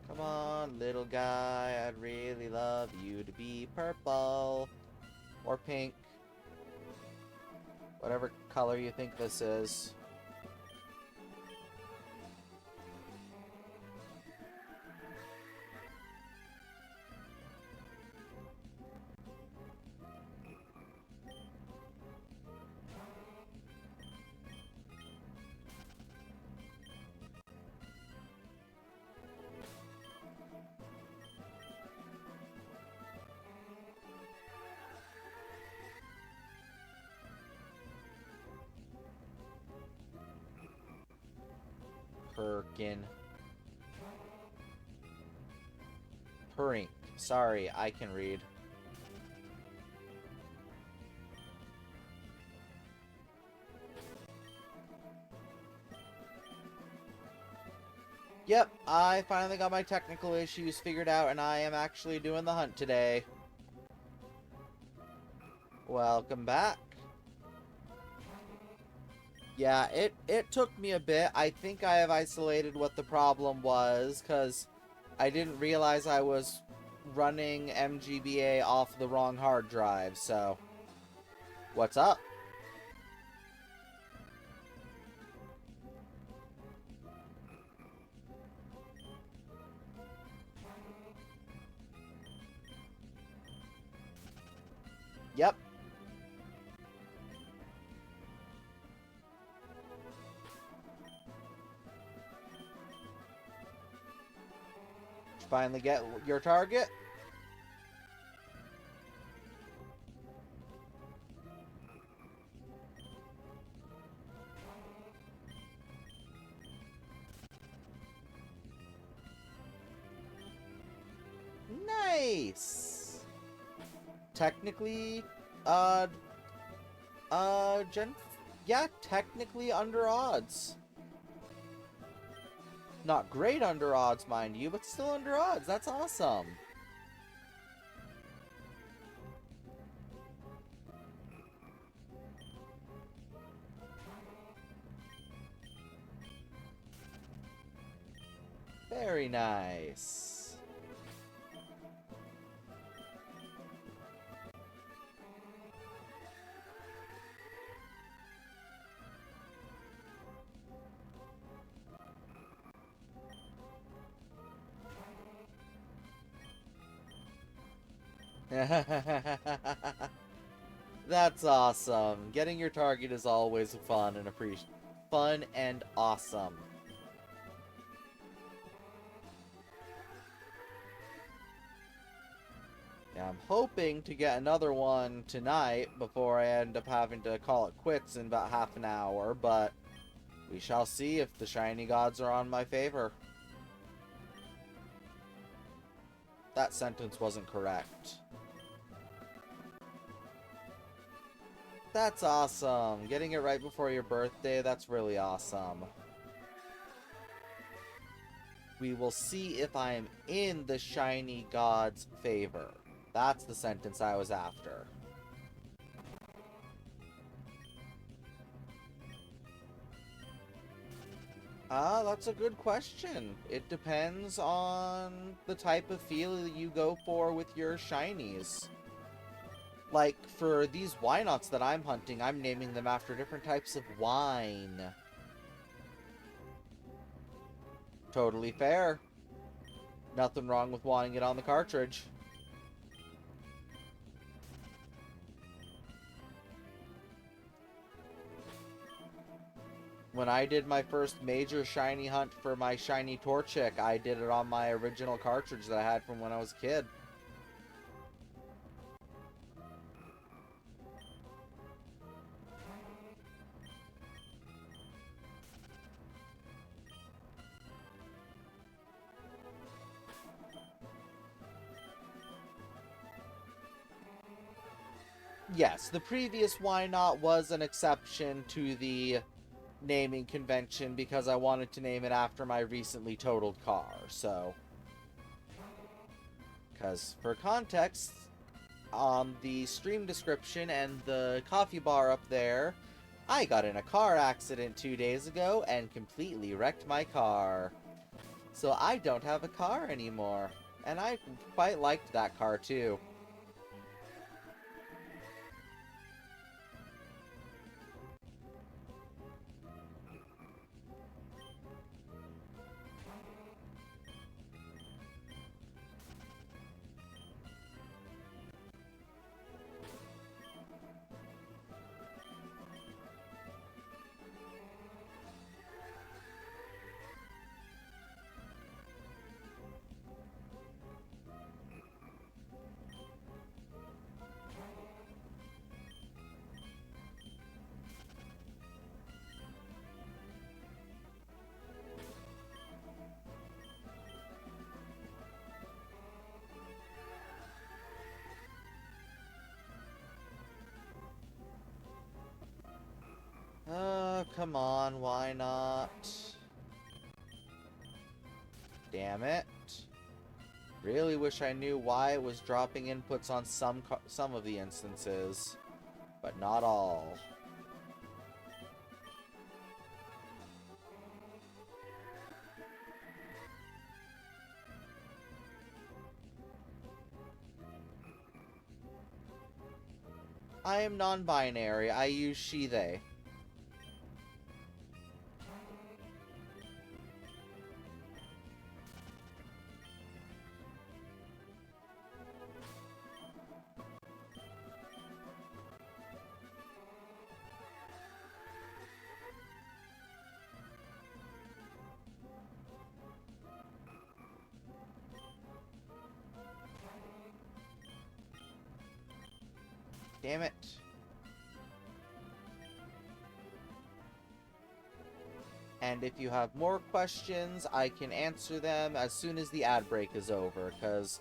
come on, little guy, I'd really love you to be purple or pink. Whatever color you think this is. Perkin. Purink. Sorry, I can read. Yep, I finally got my technical issues figured out, and I am actually doing the hunt today. Welcome back. Yeah, it took me a bit. I think I have isolated what the problem was, because I didn't realize I was running MGBA off the wrong hard drive, so... What's up? Yep. Did you finally get your target? Nice! Technically, yeah, technically under odds. Not great under odds, mind you, but still under odds. That's awesome. Very nice. That's awesome. Getting your target is always fun and fun and awesome. Yeah, I'm hoping to get another one tonight before I end up having to call it quits in about half an hour, but we shall see if the shiny gods are on my favor. That sentence wasn't correct. That's awesome. Getting it right before your birthday, that's really awesome. We will see if I am in the shiny god's favor. That's the sentence I was after. That's a good question. It depends on the type of feel that you go for with your shinies. Like, for these Wynauts that I'm hunting, I'm naming them after different types of wine. Totally fair. Nothing wrong with wanting it on the cartridge. When I did my first major shiny hunt for my shiny Torchic, I did it on my original cartridge that I had from when I was a kid. Yes, the previous Wynaut was an exception to the naming convention because I wanted to name it after my recently totaled car, so... Because, for context, on the stream description and the coffee bar up there, I got in a car accident 2 days ago and completely wrecked my car. So I don't have a car anymore, and I quite liked that car too. Come on, why not? Damn it. Really wish I knew why it was dropping inputs on some of the instances, but not all. I am non-binary. I use she, they. Damn it. And if you have more questions, I can answer them as soon as the ad break is over, because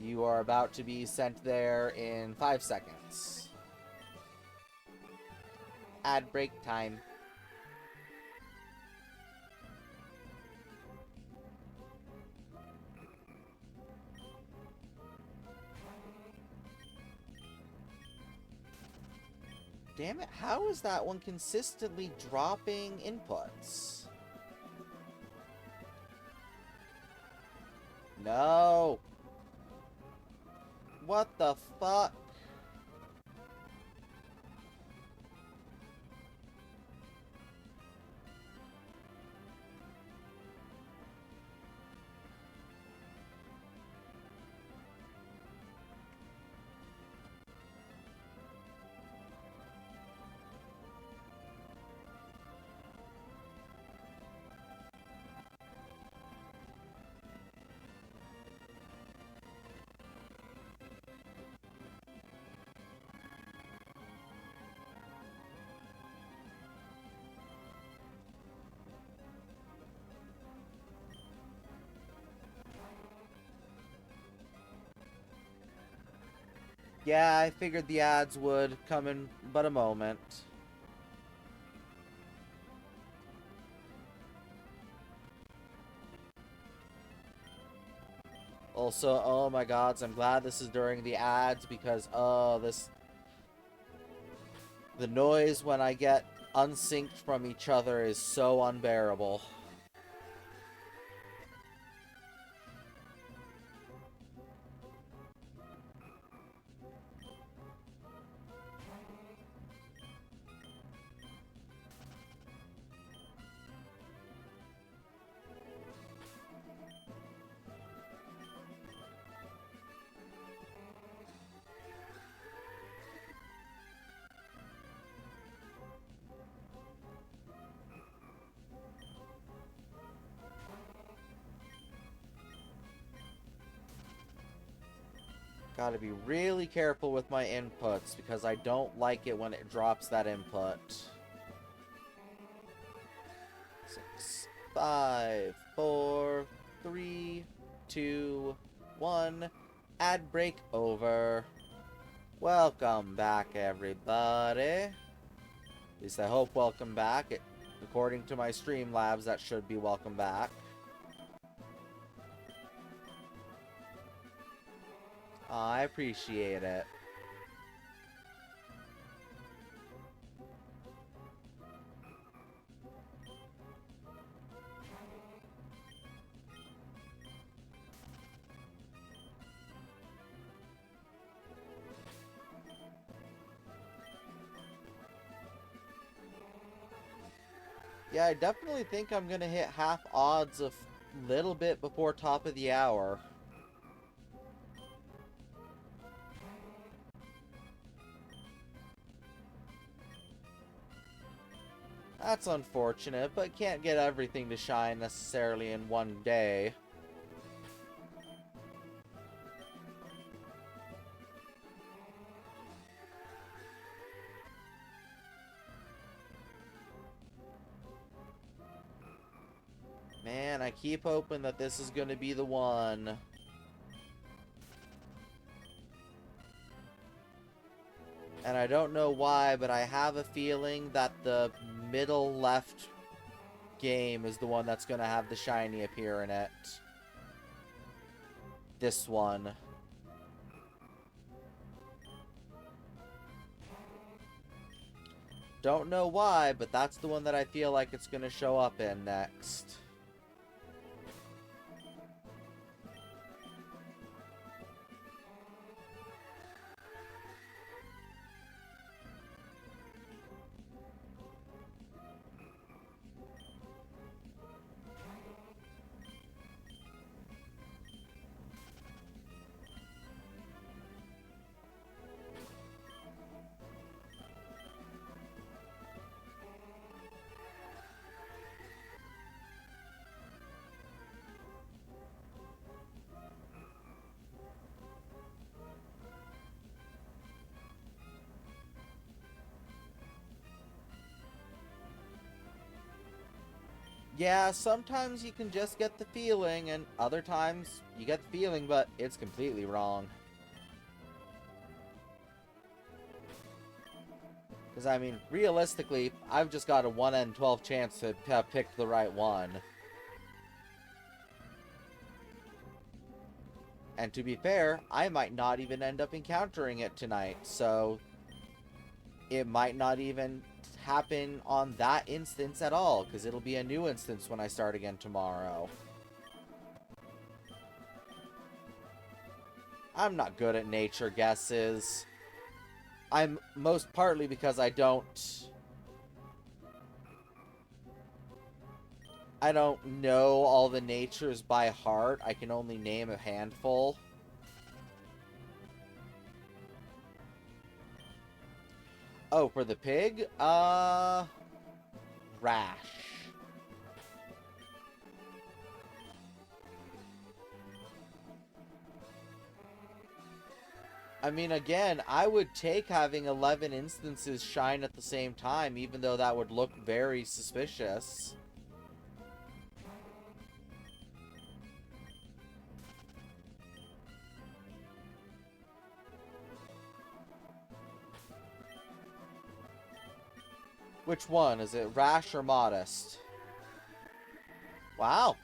you are about to be sent there in 5 seconds. Ad break time. Damn it, how is that one consistently dropping inputs? No! What the fuck? Yeah, I figured the ads would come in but a moment. Also, oh my gods, I'm glad this is during the ads because, oh, the noise when I get unsynced from each other is so unbearable. Gotta be really careful with my inputs because I don't like it when it drops that input. 6, 5, 4, 3, 2, 1. Ad break over. Welcome back, everybody. At least I hope welcome back. According to my Streamlabs, that should be welcome back. I appreciate it. Yeah, I definitely think I'm gonna hit half odds a little bit before top of the hour. That's unfortunate, but can't get everything to shine necessarily in one day. Man, I keep hoping that this is gonna be the one. And I don't know why, but I have a feeling that the middle left game is the one that's gonna have the shiny appear in it. This one. Don't know why, but that's the one that I feel like it's gonna show up in next. Yeah, sometimes you can just get the feeling, and other times you get the feeling, but it's completely wrong. Because, I mean, realistically, I've just got a 1 in 12 chance to have picked the right one. And to be fair, I might not even end up encountering it tonight, so it might not even happen on that instance at all, because it'll be a new instance when I start again tomorrow. I'm not good at nature guesses. I'm most partly because I don't know all the natures by heart. I can only name a handful. Oh, for the pig? Rash. I mean, again, I would take having 11 instances shine at the same time, even though that would look very suspicious. Which one? Is it rash or modest? Wow.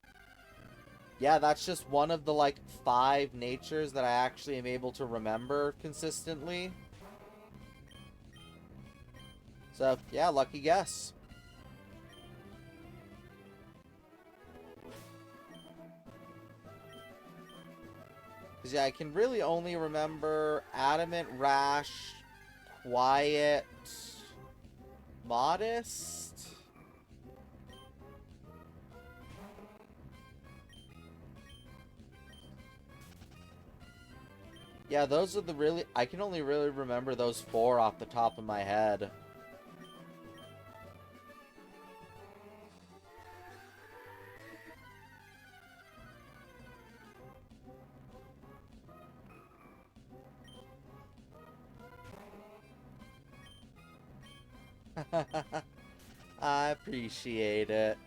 Yeah, that's just one of the, like, 5 natures that I actually am able to remember consistently. So, yeah, lucky guess. Because, yeah, I can really only remember adamant, rash, quiet, modest. Yeah, those are the really... I can only really remember those 4 off the top of my head. I appreciate it.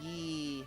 Yee.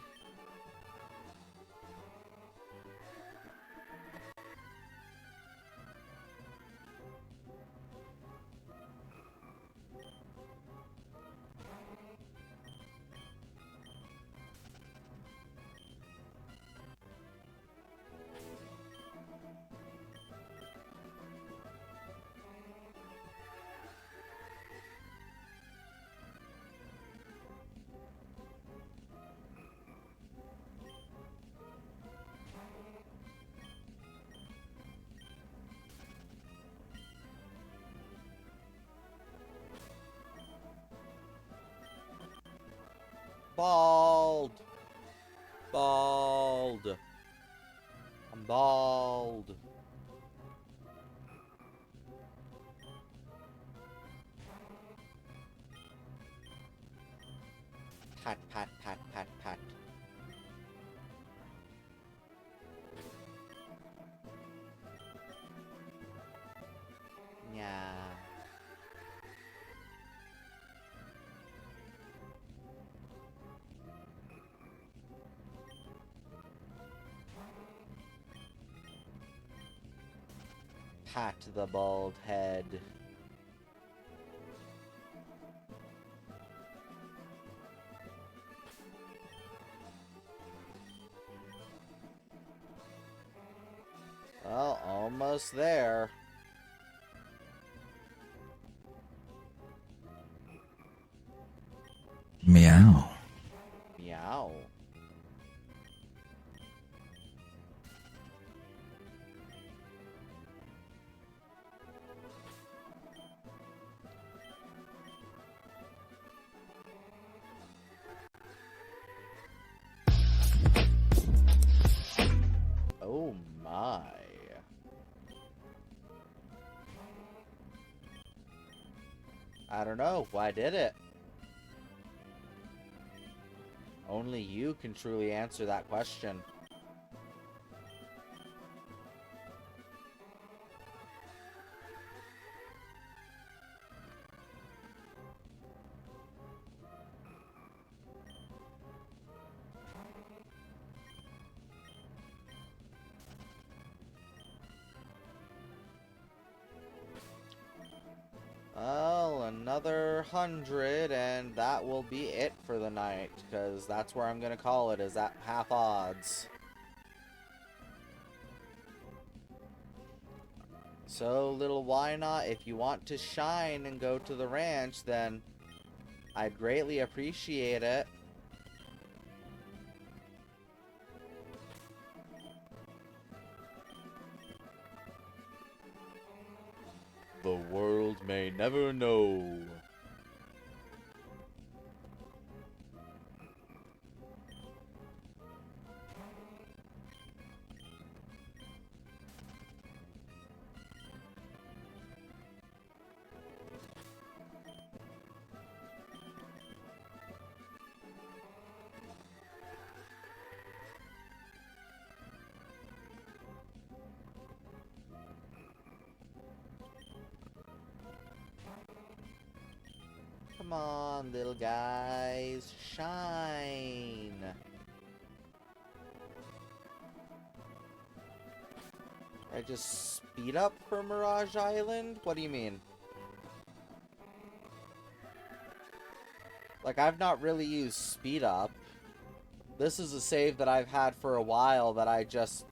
Bald. Bald. I'm bald. Pat, pat, pat, pat, pat. Yeah. Pat the bald head. Well, almost there. Meow. Meow. Oh my. I don't know. Why did it? Only you can truly answer that question. Well, another 100, and that will be it for the night, because that's where I'm going to call it, is at half odds. So, little Wynaut, if you want to shine and go to the ranch, then I'd greatly appreciate it. The world may never know. Come on, little guys, shine. I just speed up for Mirage Island? What do you mean? Like, I've not really used speed up. This is a save that I've had for a while that I just...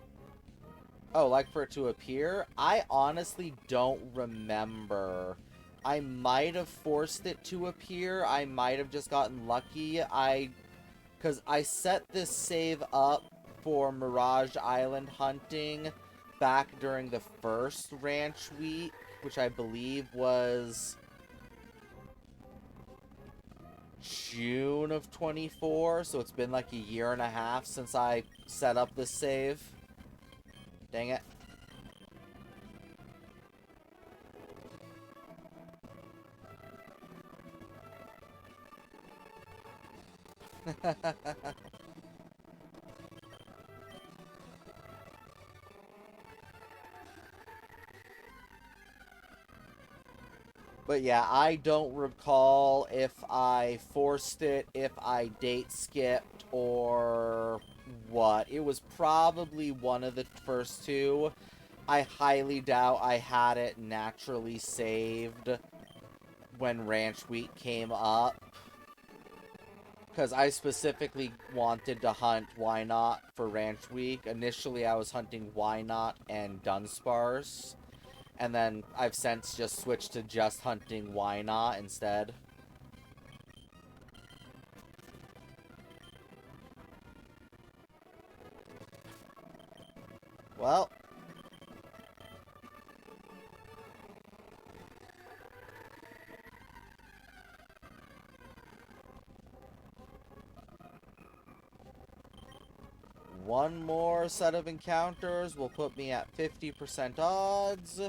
Oh, like for it to appear? I honestly don't remember. I might have forced it to appear. I might have just gotten lucky. Because I set this save up for Mirage Island hunting back during the first ranch week, which I believe was June of 24, so it's been like a year and a half since I set up this save. Dang it. But yeah, I don't recall if I forced it, if I date skipped, or what. It was probably one of the first two. I highly doubt I had it naturally saved when Ranch Week came up. Because I specifically wanted to hunt Wynaut for Ranch Week. Initially, I was hunting Wynaut and Dunsparce. And then I've since just switched to just hunting Wynaut instead. Well. One more set of encounters will put me at 50% odds.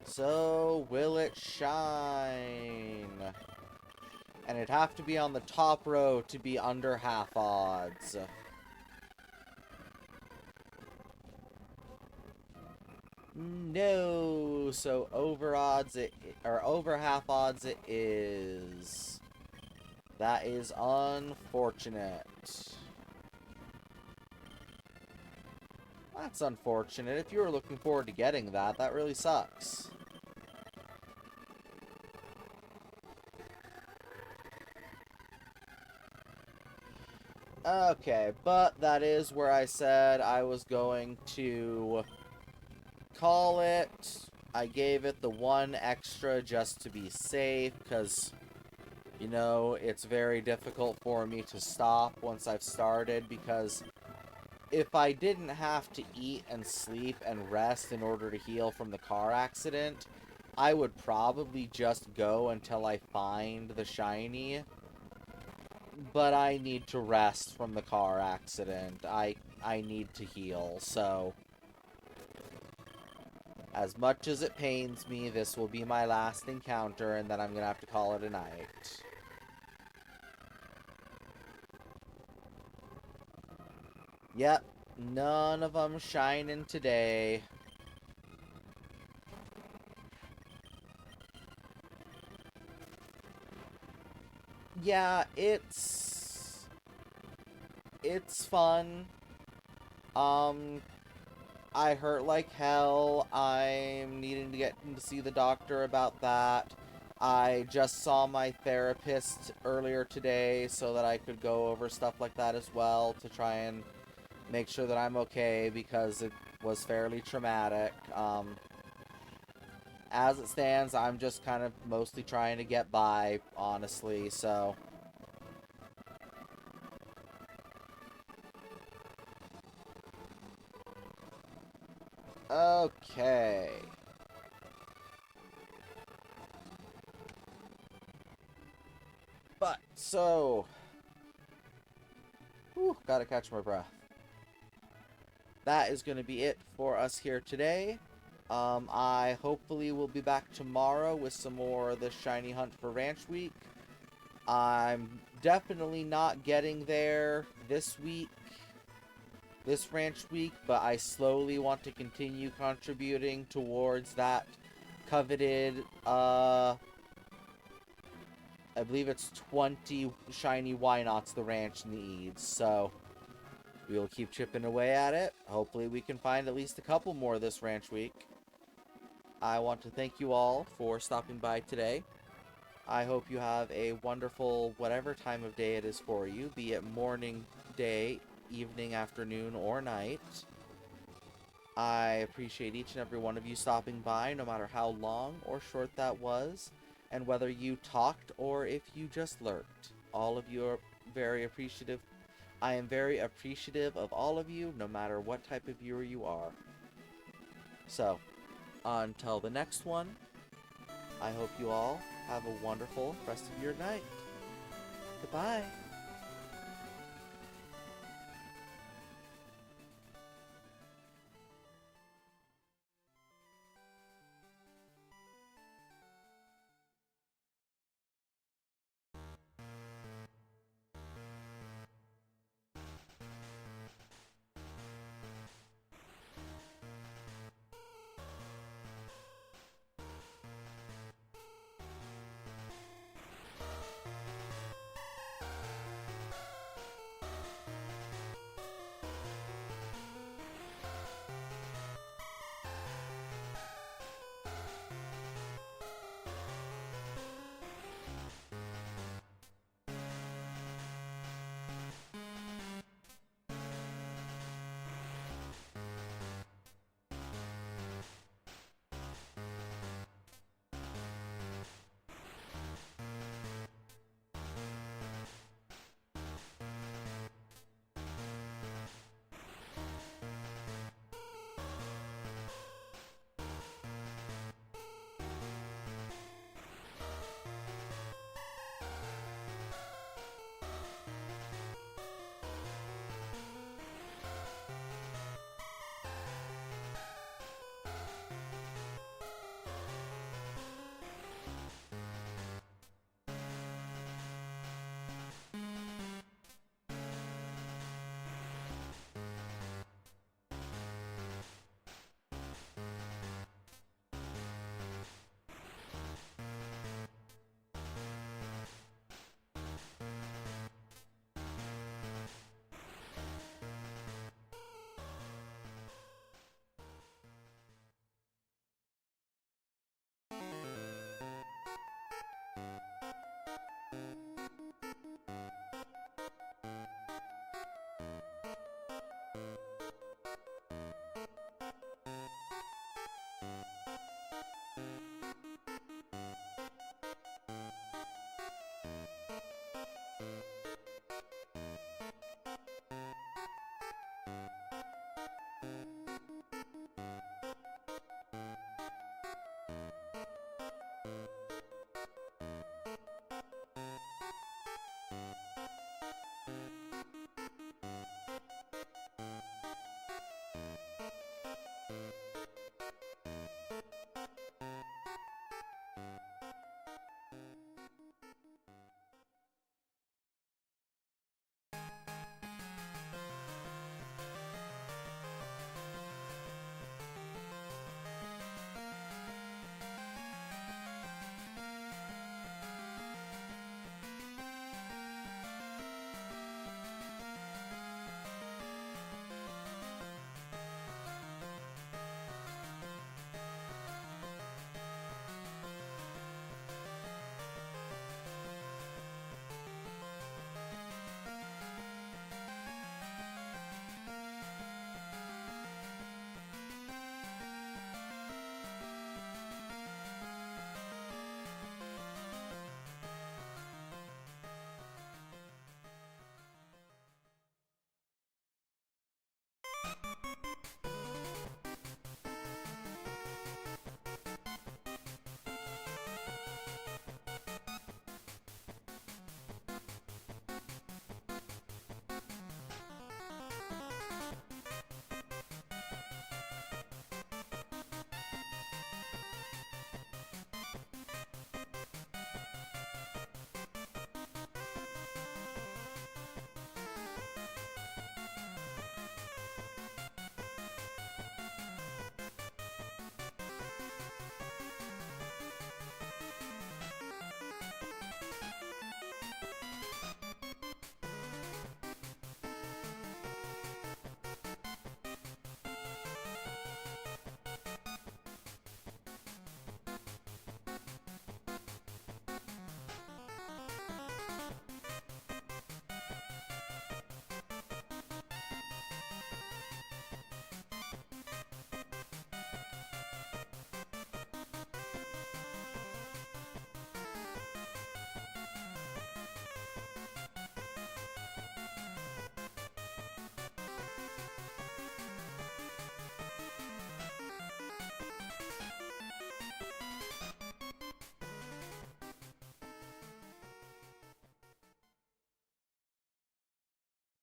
So, will it shine? And it'd have to be on the top row to be under half odds. No, so over odds or over half odds it is. That is unfortunate. That's unfortunate. If you were looking forward to getting that, that really sucks. Okay, but that is where I said I was going to call it. I gave it the one extra just to be safe, because, you know, it's very difficult for me to stop once I've started, because if I didn't have to eat and sleep and rest in order to heal from the car accident, I would probably just go until I find the shiny. But I need to rest from the car accident. I need to heal, so as much as it pains me, this will be my last encounter, and then I'm gonna have to call it a night. Yep, none of them shining today. Yeah, it's fun. I hurt like hell. I'm needing to get to see the doctor about that. I just saw my therapist earlier today so that I could go over stuff like that as well to try and make sure that I'm okay because it was fairly traumatic. As it stands, I'm just kind of mostly trying to get by, honestly, so... Okay. But, so... Whew, gotta catch my breath. That is going to be it for us here today. I hopefully will be back tomorrow with some more of the Shiny Hunt for Ranch Week. I'm definitely not getting there this week, this ranch week, but I slowly want to continue contributing towards that coveted, I believe it's 20 shiny Wynauts the ranch needs, so we'll keep chipping away at it. Hopefully we can find at least a couple more this ranch week. I want to thank you all for stopping by today. I hope you have a wonderful whatever time of day it is for you, be it morning, day, evening, afternoon, or night. I appreciate each and every one of you stopping by, no matter how long or short that was, and whether you talked or if you just lurked. All of you are very appreciative. I am very appreciative of all of you, no matter what type of viewer you are. So, until the next one, I hope you all have a wonderful rest of your night. Goodbye.